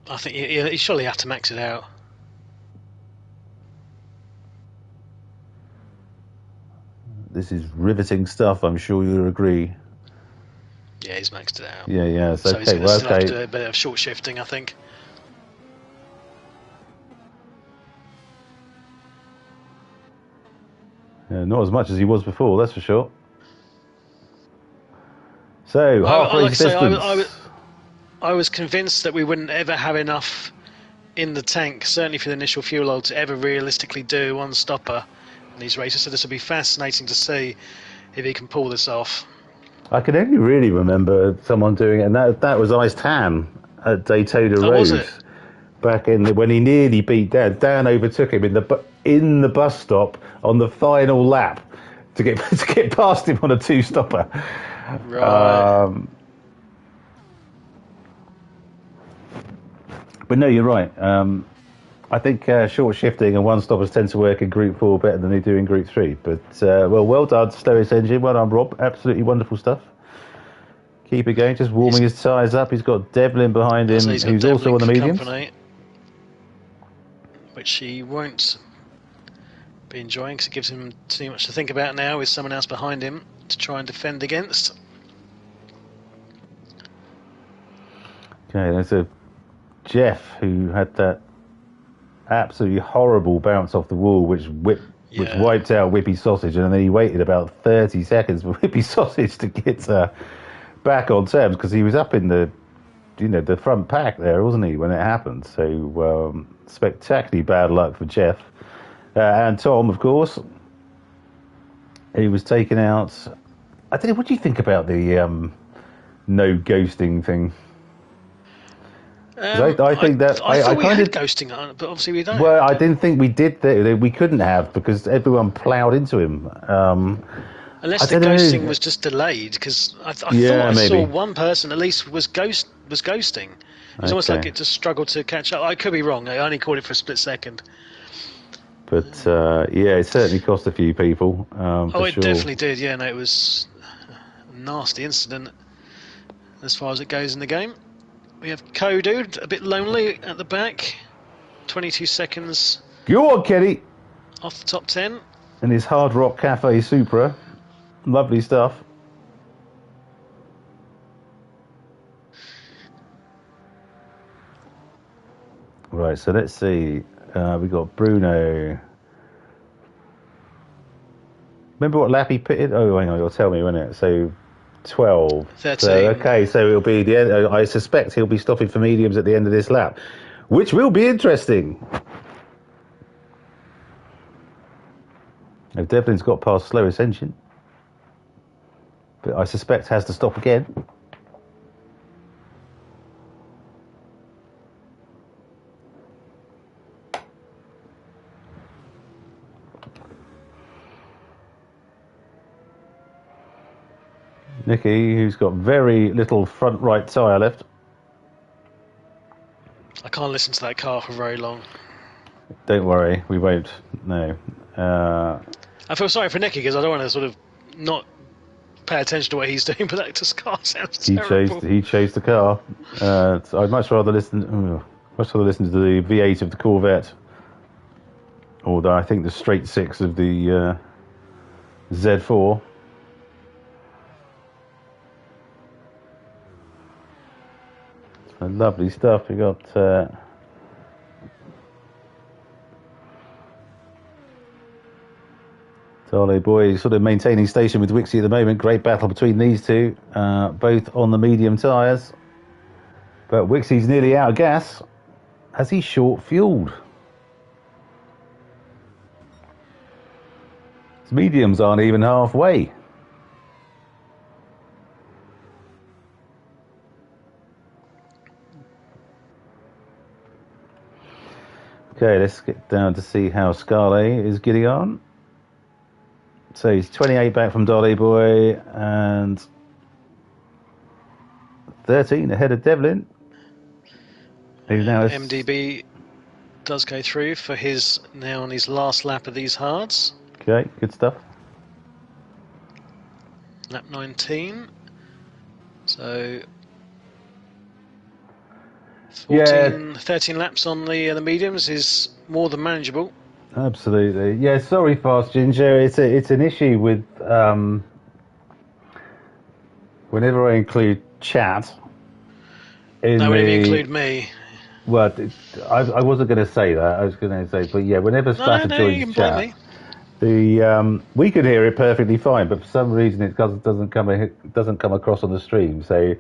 I think he surely have to max it out. This is riveting stuff. I'm sure you'll agree. Yeah, he's maxed it out. Yeah. So he's going to still have to do a bit of short shifting, I think. Yeah, not as much as he was before, that's for sure. So, half-race distance. I was convinced that we wouldn't ever have enough in the tank, certainly for the initial fuel oil, to ever realistically do one stopper in these races. So this will be fascinating to see if he can pull this off. I can only really remember someone doing it, and that was Ice Tam at Daytona Road. Was it? Back when he nearly beat Dan. Dan overtook him in the bus stop on the final lap to get past him on a two-stopper. Right. But no, you're right. I think short shifting and one-stoppers tend to work in Group 4 better than they do in Group 3. But, well done, slowest engine. Well done, Rob. Absolutely wonderful stuff. Keep it going. Just warming his tyres up. He's got Devlin behind him, who's also on the mediums. Which he won't be enjoying because it gives him too much to think about now with someone else behind him to try and defend against. Okay, there's a Jeff who had that absolutely horrible bounce off the wall, which wiped out Whippy Sausage, and then he waited about 30 seconds for Whippy Sausage to get back on terms because he was up in the front pack there, wasn't he, when it happened? So spectacularly bad luck for Jeff. And Tom, of course, he was taken out. I don't know, what do you think about the no ghosting thing? I think that I thought we had ghosting on it, but obviously we don't. Well, I didn't think we did. We couldn't have because everyone ploughed into him. Unless the ghosting was just delayed, because I thought I saw one person at least was ghosting. It's almost like it just struggled to catch up. I could be wrong. I only caught it for a split second. But it certainly cost a few people. It definitely did. Yeah, no, it was a nasty incident as far as it goes in the game. We have Kodu, a bit lonely at the back. 22 seconds. Go on, Kenny. Off the top 10. And his Hard Rock Cafe Supra. Lovely stuff. Right, so let's see. We got Bruno. Remember what lap he pitted? Oh, hang on, you'll tell me, won't it? So 12. 13. So it'll be the end. I suspect he'll be stopping for mediums at the end of this lap, which will be interesting. Now, Devlin's got past slowest engine, but I suspect has to stop again. Nicky, who's got very little front right tyre left. I can't listen to that car for very long. Don't worry, we won't. No. I feel sorry for Nicky because I don't want to sort of not pay attention to what he's doing, but that just car sounds terrible. He chose the car. I'd much rather listen to the V8 of the Corvette, or I think the straight six of the Z4. Lovely stuff. We got Darley boy sort of maintaining station with Wixie at the moment. Great battle between these two, both on the medium tyres. But Wixie's nearly out of gas as he's short fueled. His mediums aren't even halfway. Okay, let's get down to see how Scale is getting on. So he's 28 back from Dolly Boy and 13 ahead of Devlin. Who now is... MDB does go through for his now on his last lap of these hards. Okay, good stuff. Lap 19. So 13 laps on the mediums is more than manageable. Absolutely. Yeah, sorry, Fast Ginger. It's an issue with whenever I include chat. Whenever you include me. Well, I wasn't going to say that. I was going to say, but yeah, whenever Splatter joins chat, we can hear it perfectly fine, but for some reason it doesn't come across on the stream. So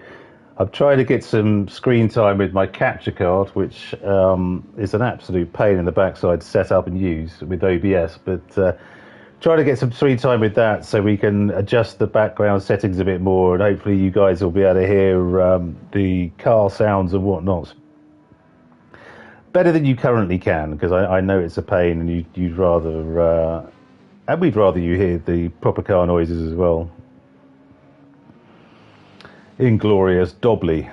I've tried to get some screen time with my capture card, which is an absolute pain in the backside to set up and use with OBS, but try to get some screen time with that so we can adjust the background settings a bit more, and hopefully you guys will be able to hear the car sounds and whatnot better than you currently can, because I know it's a pain, and you'd rather and we'd rather you hear the proper car noises as well. Inglorious Dobley.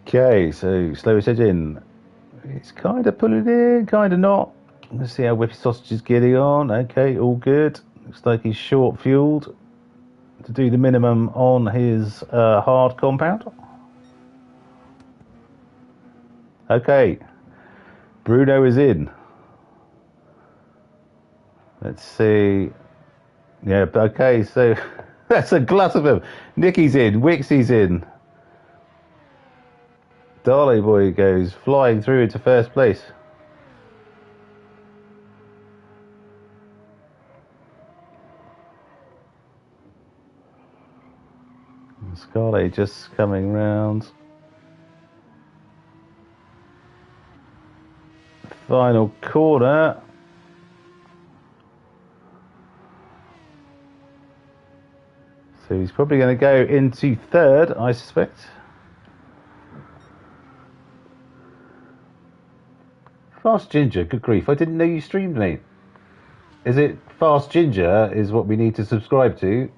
Okay, so slowest edge in. It's kind of pulling in, kind of not. Let's see how Whippy Sausage is getting on. Okay, all good. Looks like he's short fueled to do the minimum on his hard compound. Okay, Bruno is in. Let's see. Yeah, okay, so that's a glut of them. Nicky's in, Wixie's in. Darley Boy goes flying through into first place. Scarlet just coming round. Final corner. So he's probably going to go into third, I suspect. Fast Ginger, good grief. I didn't know you streamed, mate. Is it Fast Ginger is what we need to subscribe to?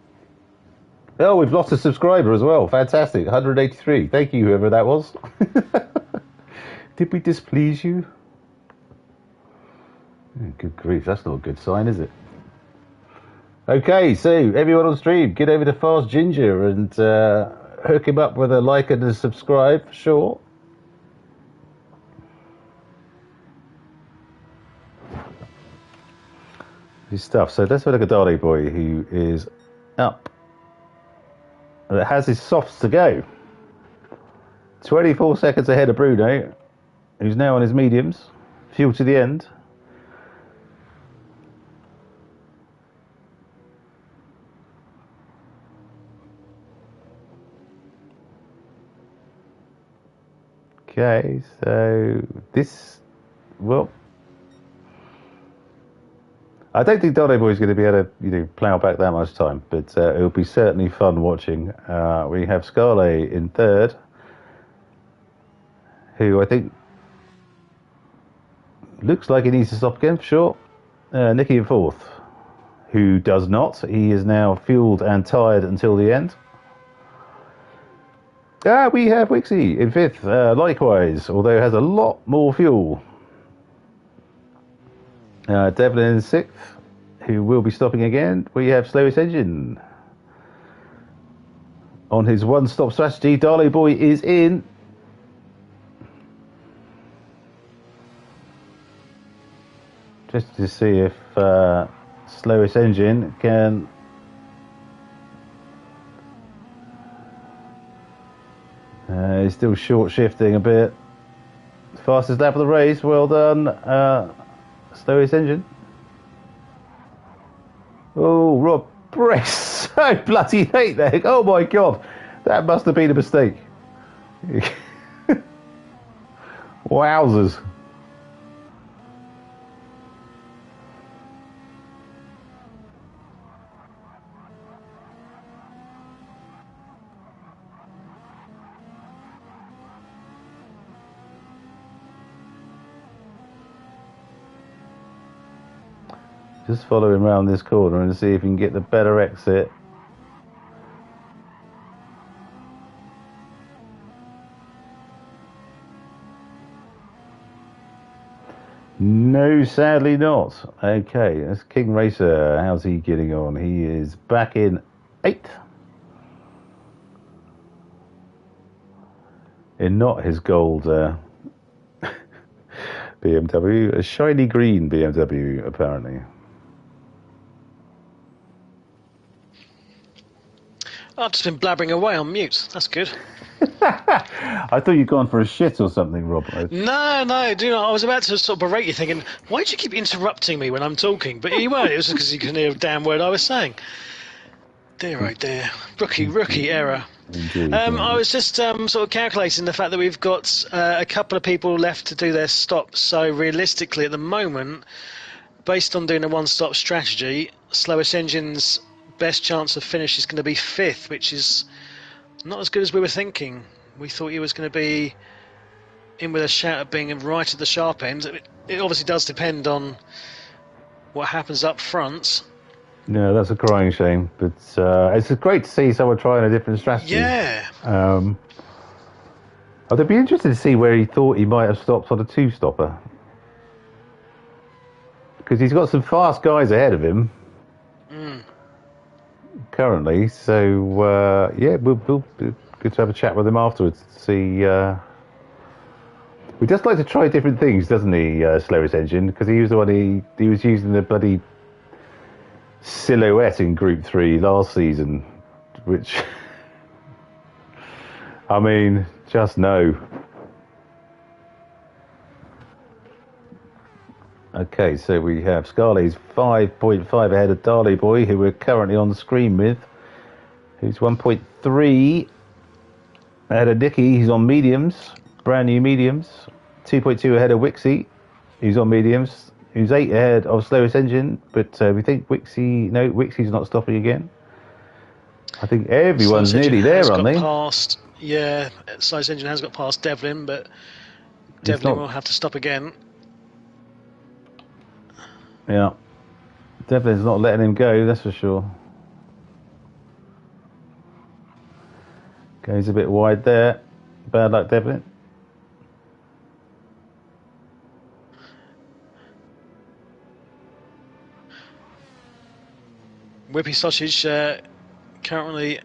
Oh, we've lost a subscriber as well. Fantastic. 183. Thank you, whoever that was. Did we displease you? Good grief. That's not a good sign, is it? Okay, so everyone on stream, get over to Fast Ginger and hook him up with a like and a subscribe for sure. His stuff. So let's have a look at Darley Boy, who is up. It has his softs to go. 24 seconds ahead of Bruno, who's now on his mediums. Fuel to the end. Okay, so this, well, I don't think Darley Boy is going to be able to, plough back that much time, but it'll be certainly fun watching. We have Scarlet in third, who I think looks like he needs to stop again for sure. Nicky in fourth, who does not. He is now fueled and tired until the end. We have Wixie in fifth, likewise, although has a lot more fuel. Devlin in sixth, who will be stopping again. We have slowest engine. On his one-stop strategy, Darley Boy is in. Just to see if slowest engine can... he's still short shifting a bit. Fastest lap of the race, well done. Slowest engine. Oh, Rob Bress, so bloody late there. Oh my god, that must have been a mistake. Wowzers. Just follow him around this corner and see if you can get the better exit. No, sadly not. Okay, that's King Racer. How's he getting on? He is back in 8th. In not his gold BMW, a shiny green BMW, apparently. I've just been blabbering away on mute. That's good. I thought you'd gone for a shit or something, Rob. No. Do you know, I was about to sort of berate you, thinking, why do you keep interrupting me when I'm talking? But you weren't. It was just because you couldn't hear a damn word I was saying. Dear, oh dear. Rookie error. Indeed, I was just sort of calculating the fact that we've got a couple of people left to do their stops. So realistically, at the moment, based on doing a one-stop strategy, slowest engine's best chance of finish is going to be 5th, which is not as good as we were thinking. We thought he was going to be in with a shout at being right at the sharp end. It obviously does depend on what happens up front. No, that's a crying shame. But it's great to see someone trying a different strategy. Yeah. I'd be interested to see where he thought he might have stopped on a two-stopper. Because he's got some fast guys ahead of him. Currently. So, yeah, we'll good to have a chat with him afterwards to see... He does like to try different things, doesn't he, Slowest Engine? Because he was the one he was using the bloody silhouette in Group 3 last season, which I mean, just no. Okay, so we have Scarley's 5.5 ahead of Darley Boy, who we're currently on the screen with, who's 1.3 ahead of Nicky, who's on mediums, brand new mediums. 2.2 ahead of Wixie, who's on mediums. Who's 8 ahead of Slowest Engine, but we think Wixie's not stopping again. I think everyone's nearly there, aren't they? Yeah, Slowest Engine has got past Devlin, but Devlin will have to stop again. Yeah, Devlin's not letting him go, that's for sure. Goes a bit wide there. Bad luck, Devlin. Whippy Sausage currently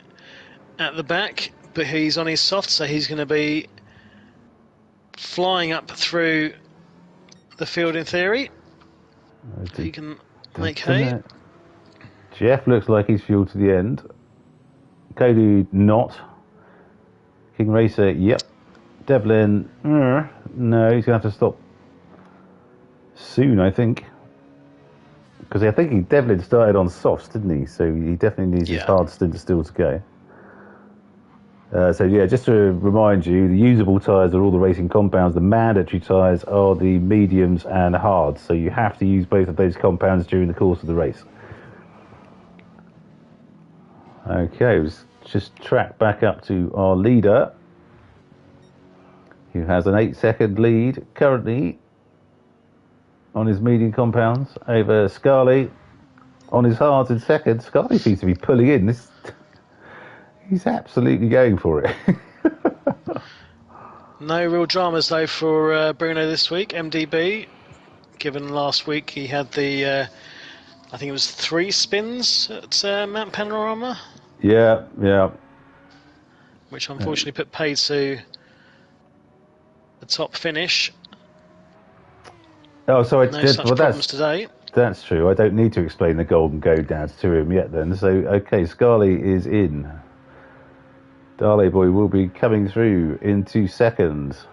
at the back, but he's on his soft, so he's going to be flying up through the field in theory. He can make hay. Jeff looks like he's fueled to the end. Kodu not. King Racer, yep. Devlin, no, he's going to have to stop soon, I think. Because I think Devlin started on softs, didn't he? So he definitely needs his hard stint still to go. So yeah, just to remind you, the usable tyres are all the racing compounds. The mandatory tyres are the mediums and hards. So you have to use both of those compounds during the course of the race. Okay, let's just track back up to our leader, who has an 8-second lead currently on his medium compounds over Scarley on his hards in second. Scarley seems to be pulling in. He's absolutely going for it. No real dramas though for Bruno this week. MDB, given last week he had the I think it was 3 spins at Mount Panorama. Yeah. Which unfortunately put paid to the top finish. Oh, so problems today. That's true. I don't need to explain the golden go downs to him yet then. So, okay, Scarley is in. Darley Boy will be coming through in 2 seconds.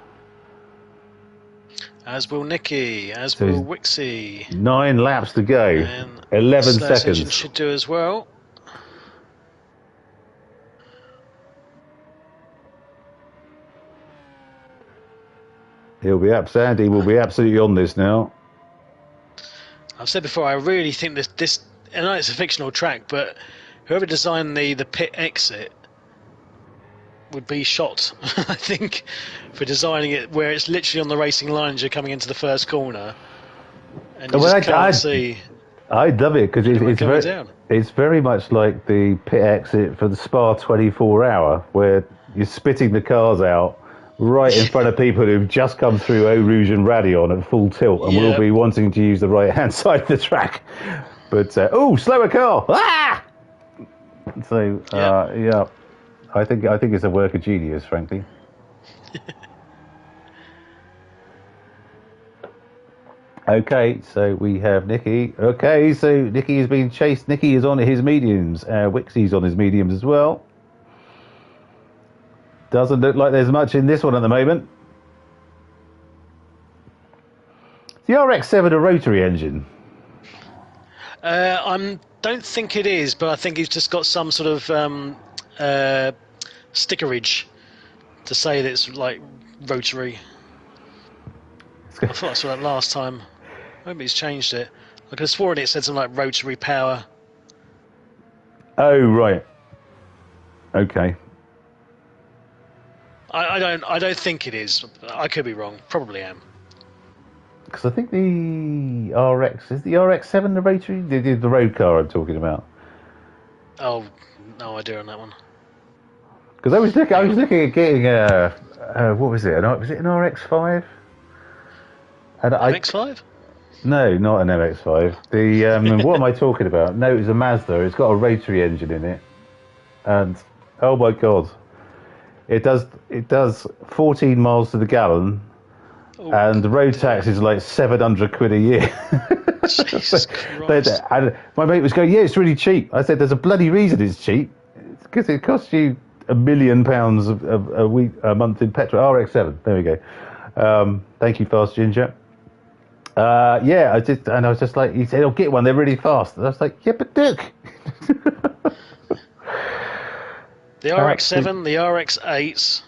As will Nicky, as will Wixie. 9 laps to go. And 11 seconds. Should do as well. Sandy will be absolutely on this now. I've said before, I really think this I know it's a fictional track, but whoever designed the pit exit would be shot, I think, for designing it where it's literally on the racing line as you're coming into the first corner. And you just can't see. I love it because it's very much like the pit exit for the Spa 24 hour, where you're spitting the cars out right in front of people who've just come through Eau Rouge and Radyon at full tilt and will be wanting to use the right-hand side of the track. But, slower car! Ah! So, yeah, I think it's a work of genius, frankly. Okay, so we have Nicky. Okay, so Nicky is being chased. Nicky is on his mediums. Wixie's on his mediums as well. Doesn't look like there's much in this one at the moment. The RX-7 a rotary engine? I don't think it is, but I think he's just got some sort of stickerage to say that it's like rotary. I thought I saw that last time. Maybe he's changed it. I could have sworn it said something like rotary power. Oh, right. Okay. I don't think it is. I could be wrong. Probably am. Because I think the RX is the RX-7 the rotary. The road car I'm talking about. Oh, no idea on that one. Because I was looking at getting what was it? Was it an RX-5? MX-5? No, not an MX-5. The what am I talking about? No, it was a Mazda. It's got a rotary engine in it, and oh my god, it does 14 miles to the gallon, and the road tax is like 700 quid a year. Jesus Christ. And my mate was going, yeah, it's really cheap. I said, there's a bloody reason it's cheap. It's because it costs you £1 million a month in petrol. RX-7. There we go. Thank you, Fast Ginger. I was just like, he said, "Oh, get one. They're really fast." And I was like, "Yeah, but look." The RX-7, the RX-8,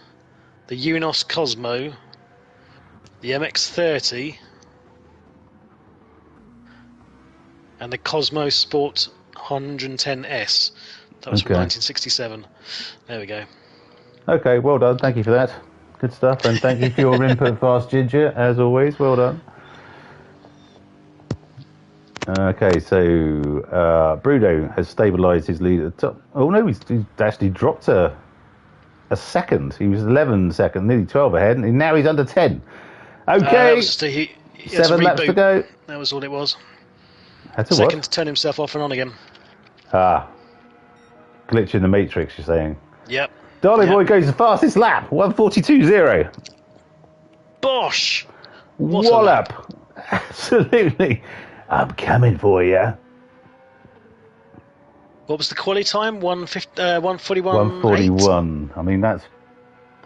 the Unos Cosmo, the MX-30, and the Cosmo Sport 110S. That was from 1967. There we go. Okay, well done. Thank you for that. Good stuff. And thank you for your input, Fast Ginger, as always. Well done. Okay, so Bruno has stabilised his lead at the top. Oh no, he's actually dropped a second. He was 11 seconds, nearly 12 ahead, and now he's under 10. Okay, 7 laps to go. That was all it was. That's a second what? To turn himself off and on again. Glitch in the matrix, you're saying? Yep. Darling Boy goes the fastest lap, 1:42.0. Bosh! Wallop! Absolutely. I'm coming for you. What was the quali time? 141. 141. I mean, that's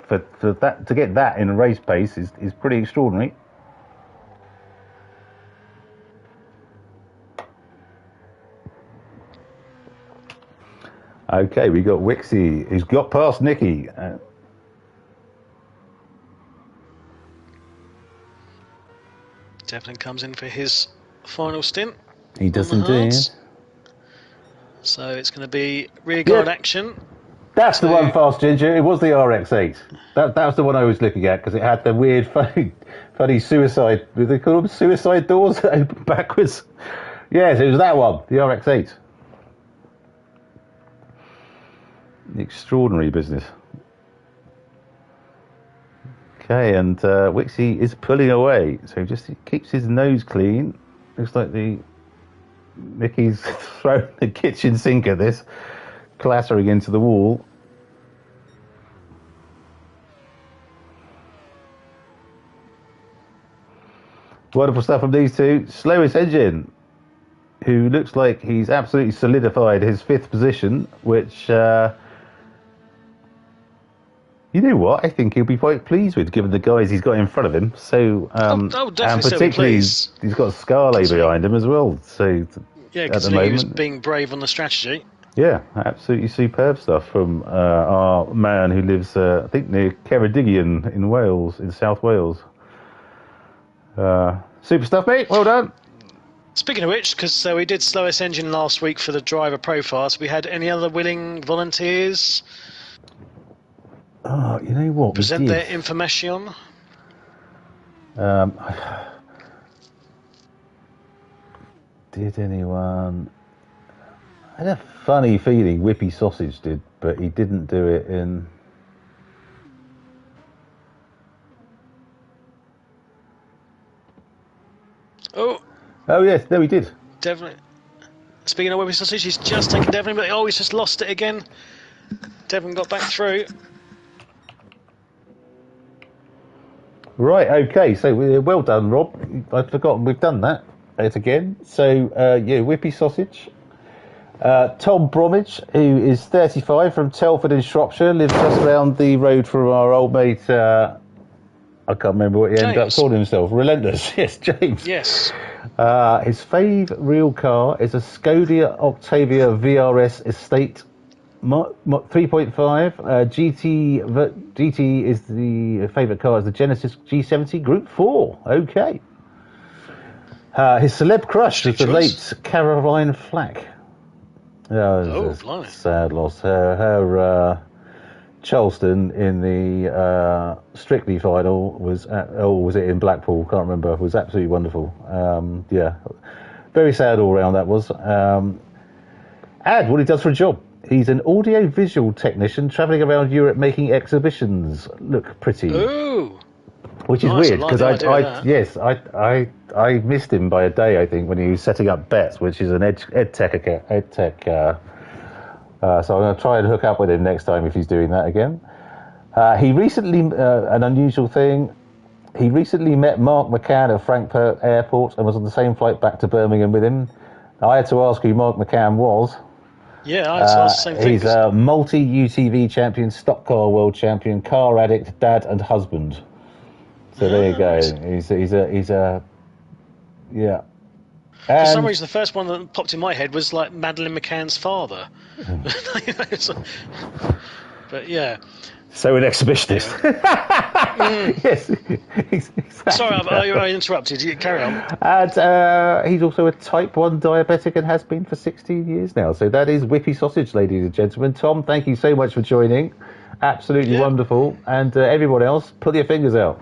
for that to get that in a race pace is pretty extraordinary. Okay, we got Wixie, who's got past Nicky. Devlin comes in for his final stint. He does indeed. So it's going to be rearguard action. That's the one, Fast Ginger. It was the RX-8. That was the one I was looking at because it had the weird, funny suicide. Do they call them suicide doors that open backwards? Yes, it was that one, the RX-8. Extraordinary business. Okay, and Wixie is pulling away, so he keeps his nose clean. Looks like Nicky's thrown the kitchen sink at this, clattering into the wall. Wonderful stuff from these two. Slowest engine, who looks like he's absolutely solidified his 5th position, which... you know what? I think he'll be quite pleased with, given the guys he's got in front of him. So, definitely, and particularly he's got Scarlet behind him as well. So, yeah, because he was being brave on the strategy. Yeah, absolutely superb stuff from our man who lives, I think, near Ceredigion in Wales, in South Wales. Super stuff, mate. Well done. Speaking of which, because we did slowest engine last week for the driver profiles, we had any other willing volunteers? Oh, you know what? Present their information. Did anyone? I had a funny feeling Whippy Sausage did, but he didn't do it in. Oh yes, no, he did. Definitely. Speaking of Whippy Sausage, he's just taken Devlin, but he's just lost it again. Devlin got back through. Right, okay, so well done, Rob. I'd forgotten we've done that. It's again. So, Whippy Sausage. Tom Bromwich, who is 35 from Telford in Shropshire, lives just around the road from our old mate, I can't remember what he ended up calling himself. Relentless, yes, James. Yes. His fave real car is a Skoda Octavia VRS Estate 3.5. GT is the favourite car is the Genesis G70 Group 4. Okay. His celeb crush is the late Caroline Flack. Blimey. Sad loss. Her Charleston in the Strictly final was it in Blackpool? Can't remember. It was absolutely wonderful. Very sad all round that was. Add what he does for a job. He's an audio-visual technician travelling around Europe making exhibitions look pretty. Ooh. Which is weird because I missed him by a day, I think, when he was setting up Bets, which is an ed tech. So I'm going to try and hook up with him next time if he's doing that again. He recently, an unusual thing, he recently met Mark McCann at Frankfurt Airport and was on the same flight back to Birmingham with him. I had to ask who Mark McCann was. Yeah, I had to ask the same thing. He's a multi-UTV champion, stock car world champion, car addict, dad and husband. So there you go. He's a yeah. For some reason, the first one that popped in my head was like Madeleine McCann's father. But yeah. So an exhibitionist. Yes. Exactly. Sorry, I interrupted you. Carry on. And he's also a type 1 diabetic and has been for 16 years now. So that is Whippy Sausage, ladies and gentlemen. Tom, thank you so much for joining. Absolutely wonderful. And everyone else, pull your fingers out.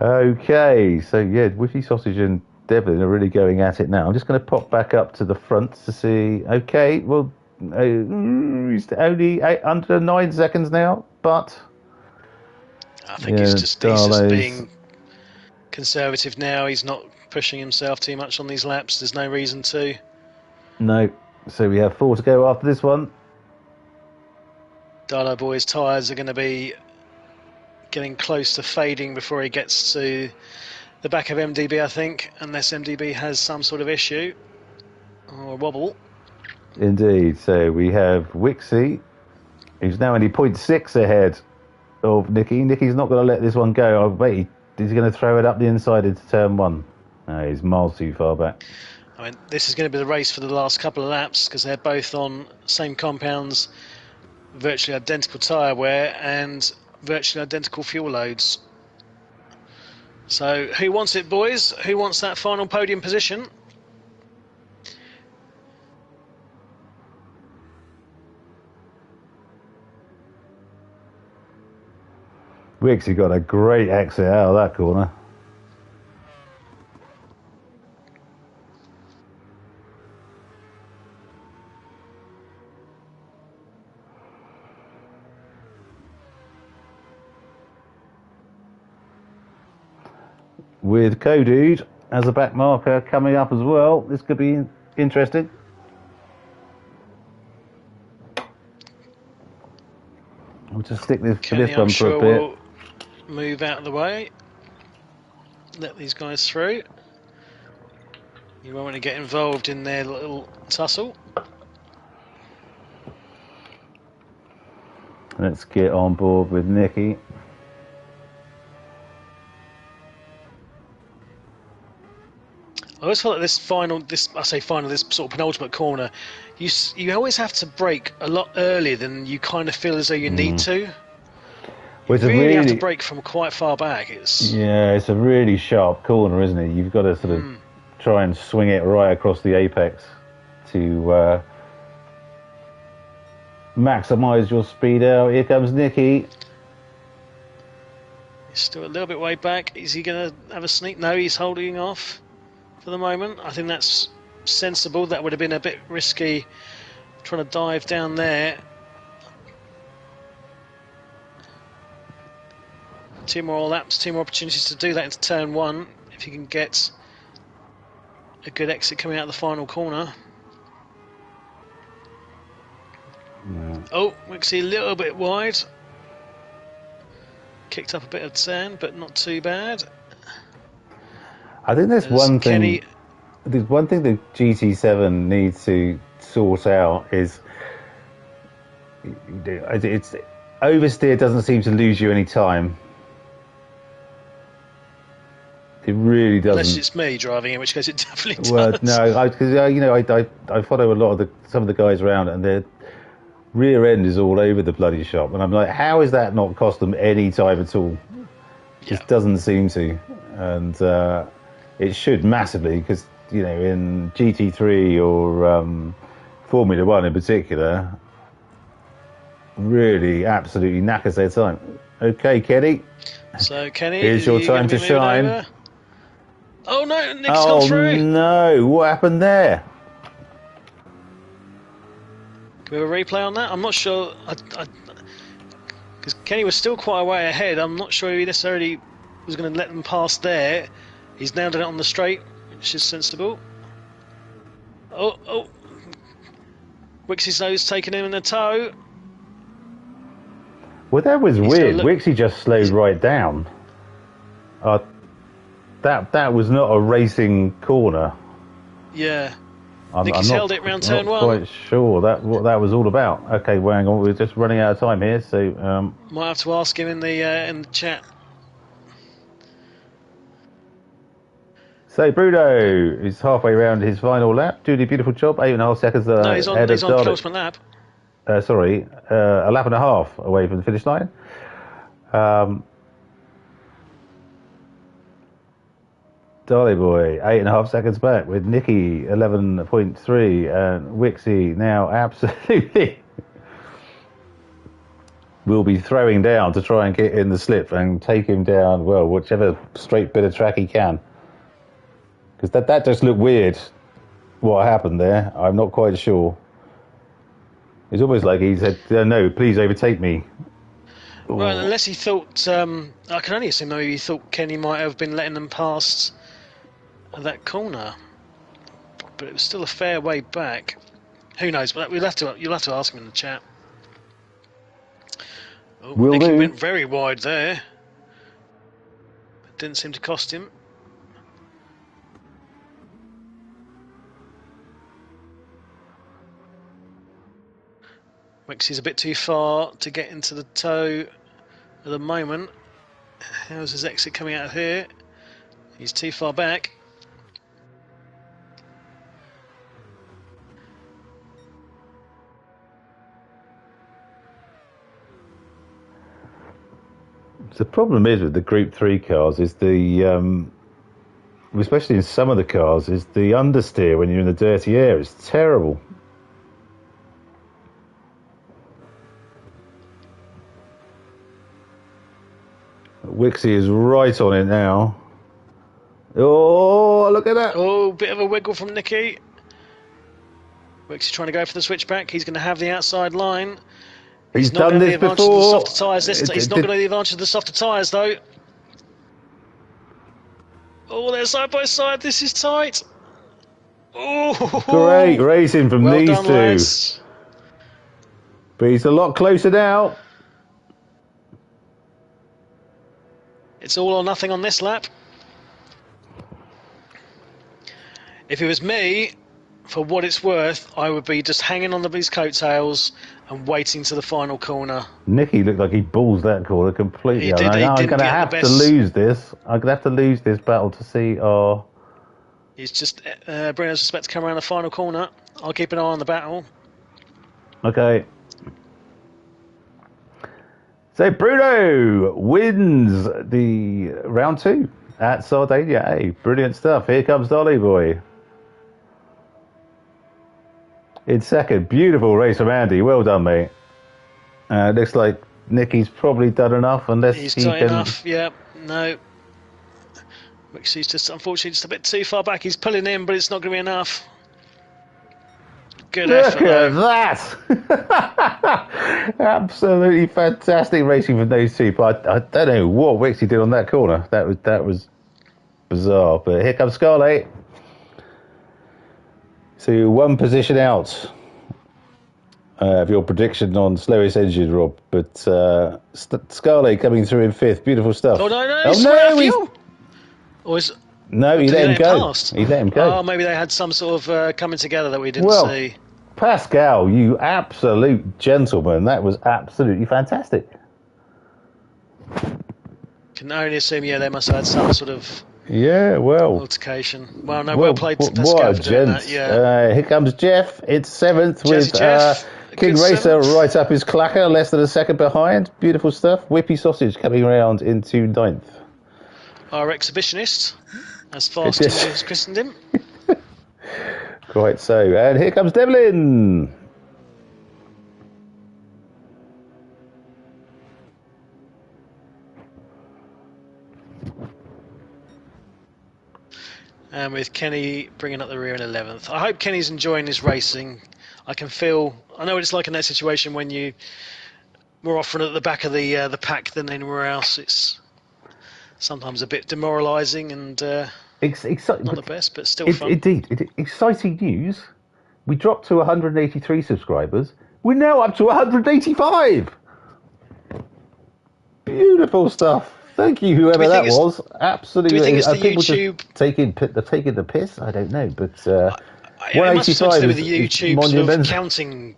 Okay, so Whippy Sausage and Devlin are really going at it now. I'm just going to pop back up to the front to see. Okay, well, he's only under 9 seconds now, but I think he's just being conservative now. He's not pushing himself too much on these laps. There's no reason to. No. So we have 4 to go after this one. Darlow Boy's tyres are going to be getting close to fading before he gets to the back of MDB, I think, unless MDB has some sort of issue or wobble. Indeed. So we have Wixie, who's now only 0.6 ahead of Nicky. Nicky's not going to let this one go. Is he going to throw it up the inside into turn 1? No, he's miles too far back. I mean, this is going to be the race for the last couple of laps because they're both on same compounds, virtually identical tyre wear and virtually identical fuel loads. So who wants it, boys? Who wants that final podium position? Wixie got a great exit out of that corner. With Codude as a back marker coming up as well. This could be interesting. I'll just stick this to this one for a bit. We'll move out of the way. Let these guys through. You won't want to get involved in their little tussle. Let's get on board with Nicky. I always feel like this sort of penultimate corner, you always have to brake a lot earlier than you kind of feel as though you need to. You really have to brake from quite far back. It's a really sharp corner, isn't it? You've got to sort of try and swing it right across the apex to maximise your speed out. Here comes Nicky. He's still a little bit way back. Is he going to have a sneak? No, he's holding off for the moment. I think that's sensible. That would have been a bit risky, trying to dive down there. 2 more laps, 2 more opportunities to do that into turn 1. If you can get a good exit coming out of the final corner. Yeah. Oh, Wixie a little bit wide. Kicked up a bit of sand, but not too bad. I think there's one thing. There's one thing that GT7 needs to sort out is it's oversteer doesn't seem to lose you any time. It really doesn't. Unless it's me driving, in which case it definitely does. Well, no, because I follow a lot of some of the guys around, and their rear end is all over the bloody shop, and I'm like, how is that not cost them any time at all? Just doesn't seem to, and it should massively, because in GT3 or Formula One in particular, really absolutely knackers their time. Okay, Kenny. So Kenny, here's your time to shine. Over? Oh no, Nick's gone through. Oh no, what happened there? Can we have a replay on that? I'm not sure, because Kenny was still quite a way ahead. I'm not sure he necessarily was going to let them pass there. He's now done it on the straight, which is sensible. Oh, Wixie's nose taking him in the toe. Well, that was weird. Wixie just slowed right down. That was not a racing corner. Yeah. I think he's held it round turn 1. I'm not quite sure what that was all about. Okay, well, hang on, we're just running out of time here, so might have to ask him in the chat. So Bruno is halfway around his final lap, doing a beautiful job. 8.5 seconds no, he's on penultimate lap. Sorry, a lap and a half away from the finish line. Dolly Boy, 8.5 seconds back with Nicky, 11.3, and Wixie now absolutely will be throwing down to try and get in the slip and take him down, well, whichever straight bit of track he can. Because that just looked weird, what happened there. I'm not quite sure. It's almost like he said, no, please overtake me. Well, unless he thought, I can only assume though he thought Kenny might have been letting them past that corner, but it was still a fair way back. Who knows? But you'll have to ask him in the chat. Oh, Nicky went very wide there. It didn't seem to cost him. Wixie's a bit too far to get into the toe at the moment. How's his exit coming out of here? He's too far back. The problem is with the Group 3 cars is especially in some of the cars, is the understeer when you're in the dirty air. It's terrible. Wixie is right on it now. Oh, look at that. Oh, bit of a wiggle from Nicky. Wixie trying to go for the switchback. He's going to have the outside line. He's not done this before. He's not going to have the advantage of the softer tyres, though. Oh, they're side by side. This is tight. Oh, great racing from well these done, two. lads. But he's a lot closer now. It's all or nothing on this lap. If it was me, for what it's worth, I would be just hanging on these coattails and waiting to the final corner. Nicky looked like he balls that corner completely. He did, I'm going to have to lose this. I'm going to have to lose this battle to see. He's just Bruno's expect to come around the final corner. I'll keep an eye on the battle. Okay. So Bruno wins the round 2 at Sardinia. Hey, brilliant stuff. Here comes Dolly Boy. In second, beautiful race from Andy. Well done, mate. Looks like Nicky's probably done enough, unless he's he done can... enough. Yeah, no. Wixie's just unfortunately just a bit too far back. He's pulling in, but it's not going to be enough. Good Look effort, at though. that! Absolutely fantastic racing from those two. But I don't know what Wixie did on that corner. That was bizarre. But here comes Scarlet. So one position out of your prediction on slowest engine, Rob. But Scarlet coming through in fifth. Beautiful stuff. Oh no! Oh no! Or is... No, he let him go. Past? He let him go. Oh, maybe they had some sort of coming together that we didn't see. Pascal, you absolute gentleman. That was absolutely fantastic. Can only assume, they must have had some sort of altercation. Well, no, well played to Pascal for doing that. Yeah. Here comes Jeff. It's seventh with King Racer right up his clacker, less than a second behind. Beautiful stuff. Whippy Sausage coming around into ninth. Our exhibitionist, as fast as christened him. Quite so. And here comes Devlin. And with Kenny bringing up the rear in 11th. I hope Kenny's enjoying his racing. I know what it's like in that situation when you more often at the back of the pack than anywhere else. It's sometimes a bit demoralising and not the best, but still fun. Indeed. Exciting news. We dropped to 183 subscribers. We're now up to 185. Beautiful stuff. Thank you, whoever that was. Absolutely. Do we think it's the people YouTube... taking the piss? I don't know, but... it must have something to do with the YouTube sort of counting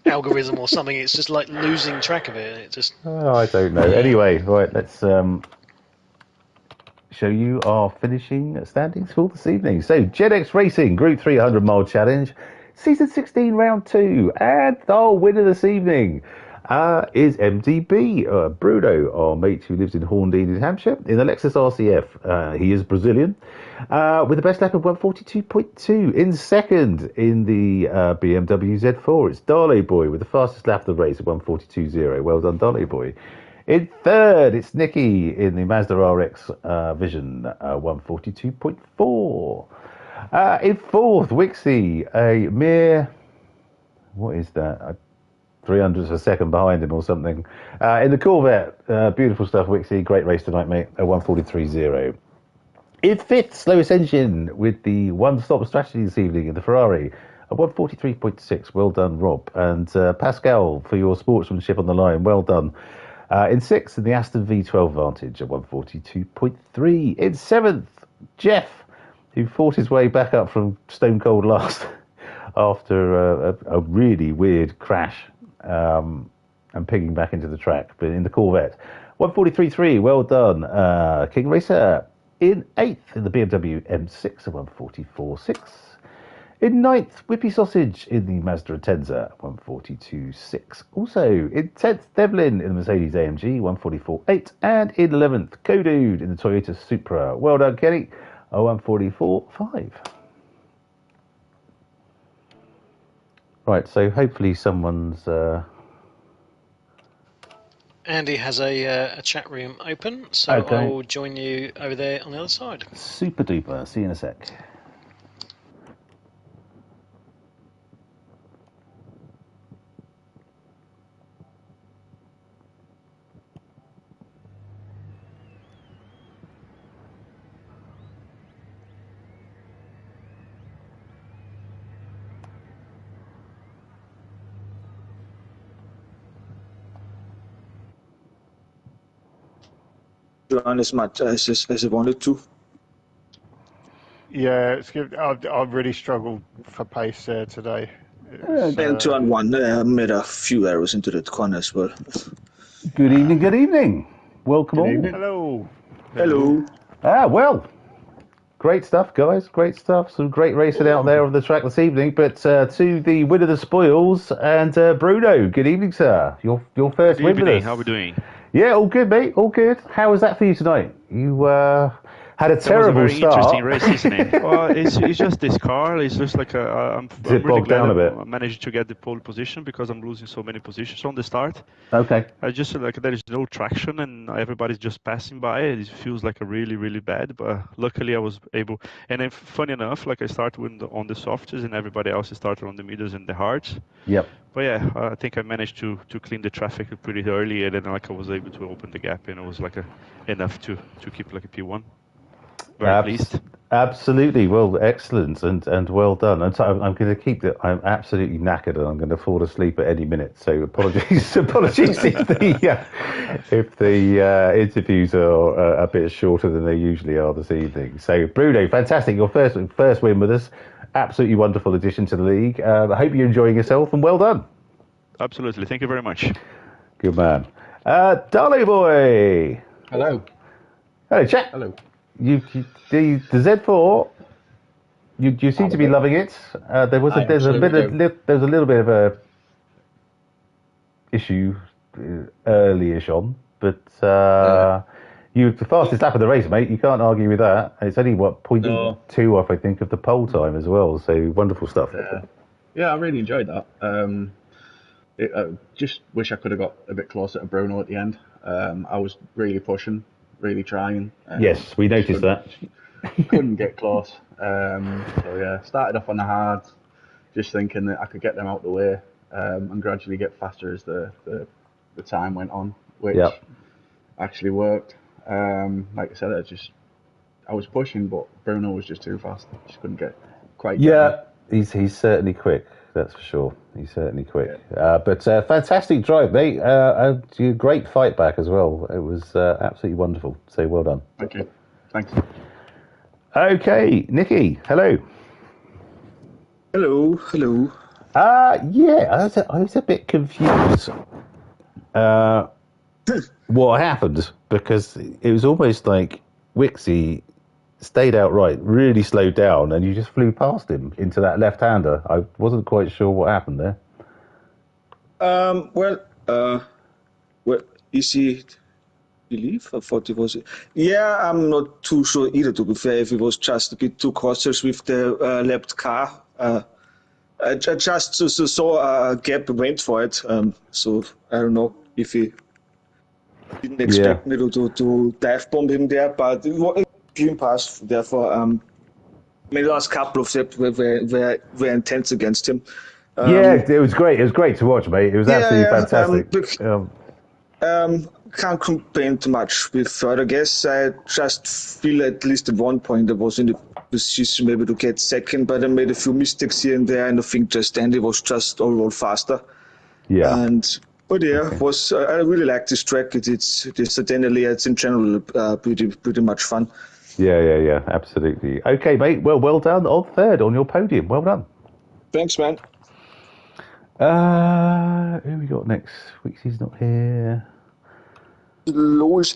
algorithm or something. It's just like losing track of it. I don't know. Anyway, right, let's... show you our finishing standings for this evening. So, GenX Racing Group 3 100 Mile Challenge, Season 16, Round 2. And our winner this evening is MDB, Bruno, our mate who lives in Horndean in Hampshire, in the Lexus RCF. He is Brazilian, with the best lap of 142.2. In second, in the BMW Z4, it's Darley Boy with the fastest lap of the race at 142.0. Well done, Darley Boy. In third, it's Nicky in the Mazda RX Vision, 142.4. In fourth, Wixie, a mere, what is that, 300th of a second behind him or something. In the Corvette, beautiful stuff, Wixie, great race tonight, mate, at 143.0. In fifth, slowest engine with the one-stop strategy this evening in the Ferrari, at 143.6. Well done, Rob. And Pascal, for your sportsmanship on the line, well done. In sixth, in the Aston V12 Vantage at 142.3. In seventh, Jeff, who fought his way back up from stone cold last after a really weird crash and pigging back into the track, but in the Corvette. 143.3, well done. King Racer in eighth in the BMW M6 at 144.6. In ninth, Whippy Sausage in the Mazda Atenza, 142.6. Also, in 10th, Devlin in the Mercedes AMG, 144.8. And in 11th, Kodude in the Toyota Supra. Well done, Kenny, 144.5. Right, so hopefully someone's... Andy has a chat room open, so okay. I will join you over there on the other side. Super duper. See you in a sec. Run as much as I wanted to. Yeah, it's good. I've really struggled for pace there today. Then 2 and 1, I made a few arrows into the corner as well. Good evening, good evening. Welcome all. Hello. Hello. Well, great stuff, guys. Great stuff. Some great racing out there on the track this evening. But to the winner of the spoils, and Bruno, good evening, sir. Your first win with us. How are we doing? Yeah, all good, mate. All good. How was that for you tonight? You Had a terrible start. Interesting race, isn't it? Well, it's just this car. It's just like I'm really glad I managed to get the pole position because I'm losing so many positions on the start. Okay. I just like there is no traction and everybody's just passing by. It feels like a really bad. But luckily I was able. And then funny enough, like I started on the softs and everybody else started on the mediums and the hards. Yep. But yeah, I think I managed to clean the traffic pretty early, and then like I was able to open the gap, and it was like enough to keep like a P1. Very pleased. Absolutely, well, excellent, and well done. And so I'm going to keep it. I'm absolutely knackered, and I'm going to fall asleep at any minute. So apologies if the interviews are a bit shorter than they usually are this evening. So Bruno, fantastic! Your first win with us. Absolutely wonderful addition to the league. I hope you're enjoying yourself, and well done. Absolutely, thank you very much. Good man. Darley boy. Hello. Hello, Jack. Hello. The Z4. You seem to be loving it. There's a little bit of a issue early-ish on, but you the fastest lap of the race, mate. You can't argue with that. It's only 0.2 off, I think, of the pole time as well. So wonderful stuff. Yeah, I really enjoyed that. I just wish I could have got a bit closer to Bruno at the end. I was really pushing, really trying. Yes, we noticed that. Couldn't get close. So yeah, started off on the hard, just thinking that I could get them out the way and gradually get faster as the time went on, which actually worked. Like I said, I was pushing, but Bruno was just too fast. Just couldn't get quite. Yeah, he's certainly quick. That's for sure. He's certainly quick. Yeah. But fantastic drive, mate. A great fight back as well. It was absolutely wonderful. So well done. Thank you. Thanks. Okay, Nikki. Hello. Hello. Yeah, I was a bit confused. What happened? Because it was almost like Wixie stayed outright, really slowed down, and you just flew past him into that left-hander. I wasn't quite sure what happened there. Well, is he believe? I thought it was. Yeah, I'm not too sure either, to be fair, if he was just a bit too cautious with the left car. I just saw a gap and went for it. So I don't know if he didn't expect me to dive bomb him there, but it was a clean pass. Therefore, the last couple of steps were intense against him. It was great. It was great to watch, mate. It was absolutely fantastic. Can't complain too much with third. I guess I just feel at least at one point I was in the position maybe to get second, but I made a few mistakes here and there, and I think just Andy was just overall faster. Yeah. But I really like this track. It's Sardinia. It's in general pretty much fun. Yeah, absolutely. Okay, mate. Well done on third on your podium. Well done. Thanks, man. Who we got next? Wixie's not here. Let's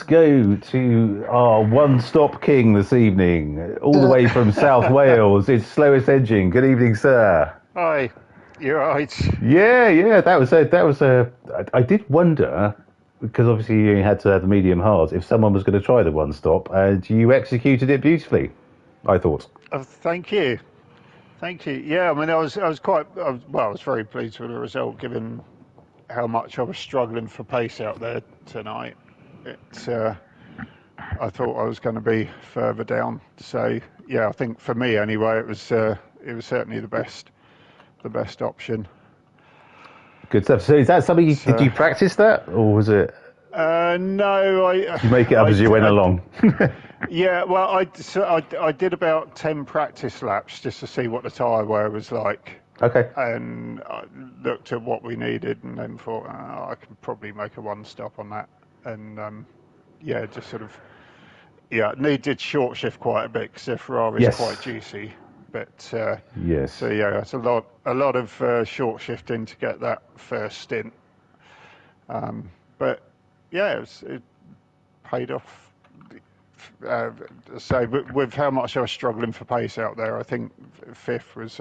go to our one-stop king this evening, all the way from South Wales. It's Slowest Engine. Good evening, sir. Hi, you're right. Yeah. That was a. I did wonder, because obviously you had to have the medium hard, if someone was going to try the one-stop, and you executed it beautifully, I thought. Thank you. Yeah, I mean, I was very pleased with the result, given how much I was struggling for pace out there tonight. I thought I was going to be further down. So yeah, I think for me anyway, it was certainly the best option. Good stuff. So is that something did you practice that, or was it? No, you make it up as you went along. Yeah, well, I did about 10 practice laps just to see what the tyre wear was like. Okay. And I looked at what we needed and then thought, I can probably make a one-stop on that. And just sort of, needed short shift quite a bit because the Ferrari's quite juicy. But yes. So yeah, it's a lot of short shifting to get that first stint. But yeah, it paid off. So with how much I was struggling for pace out there, I think fifth was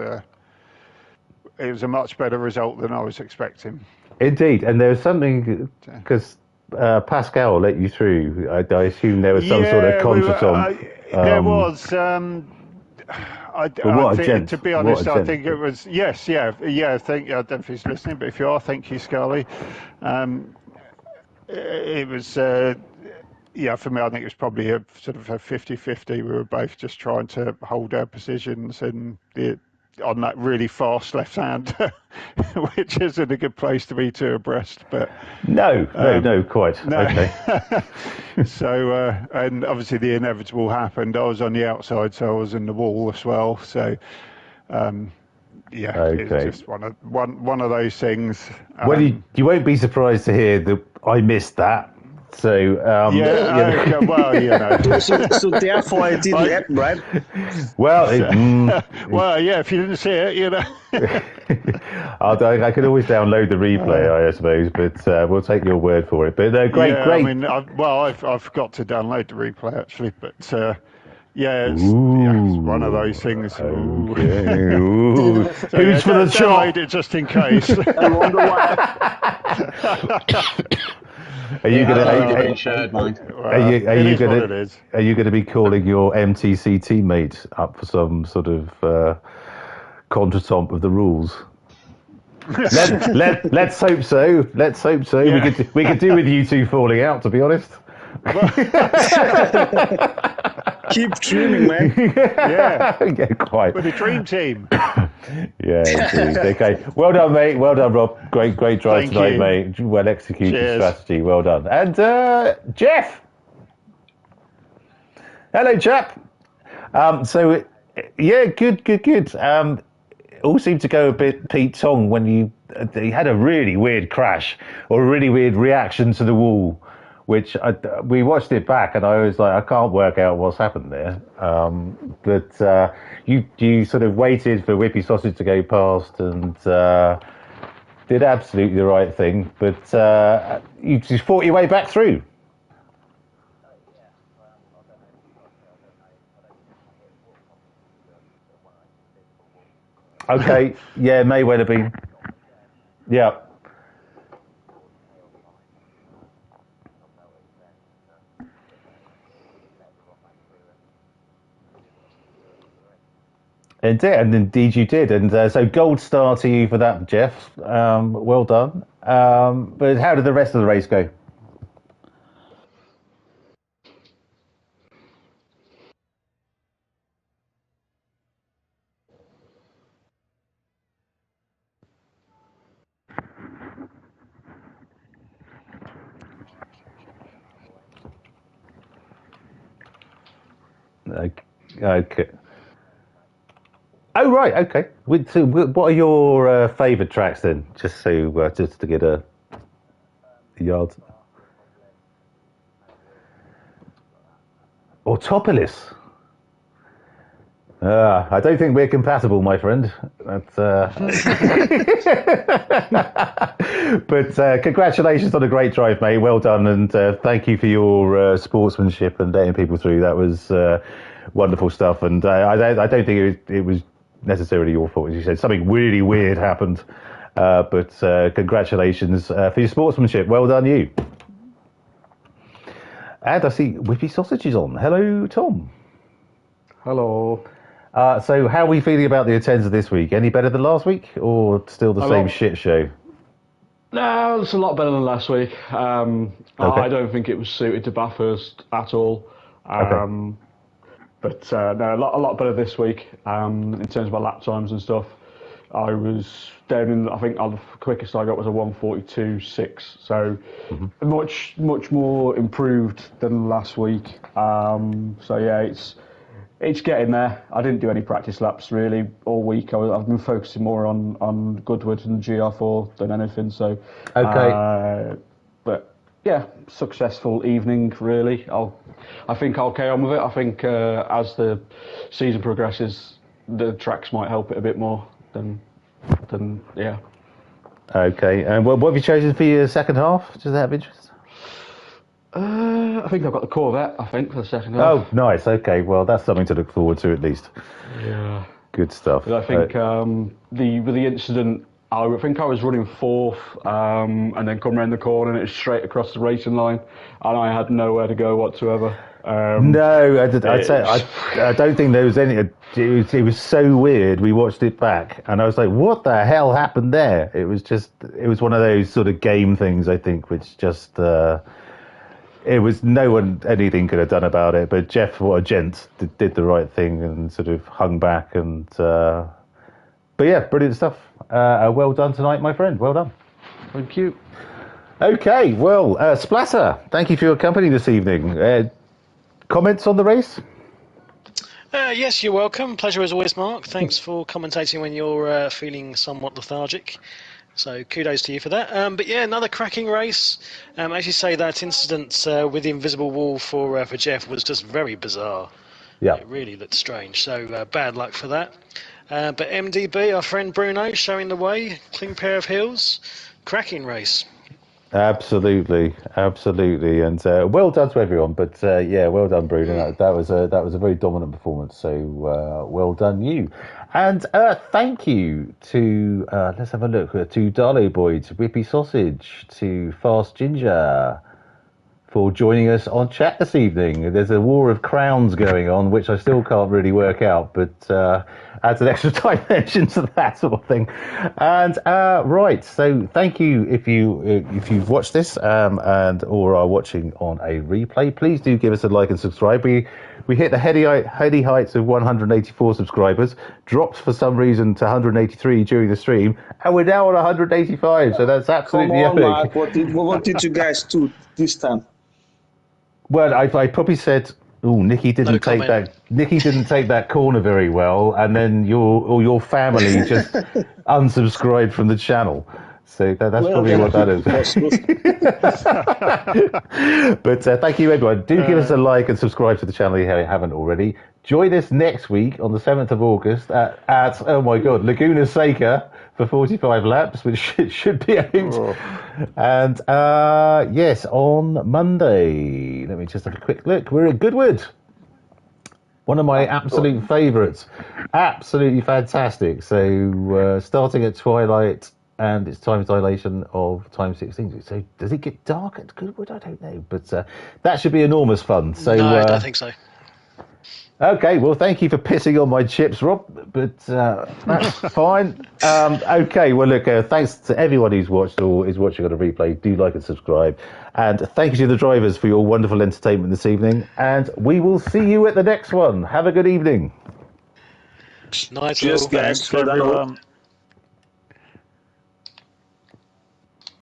it was a much better result than I was expecting. Indeed, and there was something, because Pascal let you through? I assume there was some sort of contretemps. There was. To be honest, I think it was. Yes, I think I don't know if he's listening, but if you are, thank you, Scully. It was. For me, I think it was probably a sort of a 50-50. We were both just trying to hold our positions and on that really fast left hand, which isn't a good place to be two abreast. But no, quite. No. Okay. So, and obviously the inevitable happened. I was on the outside, so I was in the wall as well. So, it's just one of those things. Well, you won't be surprised to hear that I missed that. So, so therefore it didn't happen, right? Well, if you didn't see it, I could always download the replay, I suppose, but we'll take your word for it. But great. I mean, I've got to download the replay actually, but it's one of those things. Okay. Ooh. Who's for the chop? It just in case. I wonder why. Are you going to be calling your MTC teammate up for some sort of contretemps of the rules? Let's hope so. Let's hope so. Yeah. We could do with you two falling out, to be honest. Keep dreaming, man. Yeah, quite. With the dream team. Yeah, indeed. Okay. Well done, mate. Well done, Rob. Great drive tonight, mate. Well executed strategy. Well done. And Jeff. Hello, chap. Good. All seemed to go a bit Pete Tong when he had a really weird crash or a really weird reaction to the wall, which we watched it back and I was like, I can't work out what's happened there. But you sort of waited for Whippy Sausage to go past and did absolutely the right thing, but you just fought your way back through. Okay, yeah, may well have been. Yeah. And indeed you did. And so gold star to you for that, Jeff. Well done. But how did the rest of the race go? Okay. Oh, right, okay. So what are your favourite tracks then? Just to get a yard. Autopolis. I don't think we're compatible, my friend. That's, but congratulations on a great drive, mate. Well done, and thank you for your sportsmanship and letting people through. That was wonderful stuff, and I don't think it was necessarily your fault. As you said, something really weird happened, but congratulations for your sportsmanship. Well done, you. And I see Whippy Sausages on. Hello, Tom. Hello. So how are we feeling about the attendance this week? Any better than last week, or still the same shit show? No, it's a lot better than last week. Okay. I don't think it was suited to Bathurst at all. Okay. But no, a lot better this week in terms of my lap times and stuff. I was down in, I think the quickest I got was a 1:42.6, so much more improved than last week. So yeah, it's getting there. I didn't do any practice laps really all week. I've been focusing more on Goodwood and GR4 than anything. So okay, but yeah, successful evening really. I think I'll carry on with it. I think as the season progresses, the tracks might help it a bit more. Then yeah. Okay, and what have you chosen for your second half? Does that have interest? I think I've got the Corvette. I think for the second half. Oh, nice. Okay, well that's something to look forward to at least. Yeah. Good stuff. But I think with the incident I think I was running fourth, and then come around the corner and it's straight across the racing line, and I had nowhere to go whatsoever. No, I don't think there was any. It was so weird. We watched it back, and I was like, "What the hell happened there?" It was one of those sort of game things, I think, which just it was anything could have done about it. But Jeff, what a gent, did the right thing and sort of hung back. And but yeah, brilliant stuff. Well done tonight, my friend. Well done. Thank you. Okay, well, Splatter, thank you for your company this evening. Comments on the race? Yes, you're welcome. Pleasure as always, Mark. Thanks for commentating when you're feeling somewhat lethargic. So kudos to you for that. But yeah, another cracking race. As you say, that incident with the invisible wall for Jeff was just very bizarre. Yeah, it really looked strange. So bad luck for that. But MDB, our friend Bruno, showing the way. Clean pair of heels. Cracking race. Absolutely, and well done to everyone. But yeah, well done, Bruno. That was a very dominant performance. So well done, you. And thank you to let's have a look to Darlo Boy, to Whippy Sausage, to Fast Ginger, for joining us on chat this evening. There's a war of crowns going on, which I still can't really work out, but adds an extra dimension to that sort of thing. And right, so thank you if you've watched this and or are watching on a replay. Please do give us a like and subscribe. We hit the heady heights of 184 subscribers, dropped for some reason to 183 during the stream, and we're now on 185. So that's absolutely epic. Mark, what did you guys do this time? Well, I probably said, "Oh, Nikki didn't take that corner very well," and then your family just unsubscribed from the channel. So that's probably what that is. But thank you, everyone. Do give us a like and subscribe to the channel if you haven't already. Join us next week on the 7th of August at oh my God, Laguna Seca for 45 laps, which should be out. Oh. And yes, on Monday, let me just have a quick look. We're at Goodwood. One of my absolute favourites. Absolutely fantastic. So starting at twilight, and it's time dilation of time 16. So does it get dark at Goodwood? I don't know. But that should be enormous fun. So, no, I don't think so. Okay, well, thank you for pissing on my chips, Rob, but that's fine. Okay, well, look, thanks to everyone who's watched or is watching on a replay. Do like and subscribe. And thank you to the drivers for your wonderful entertainment this evening. And we will see you at the next one. Have a good evening. Night, cheers, guys. Thanks, everyone.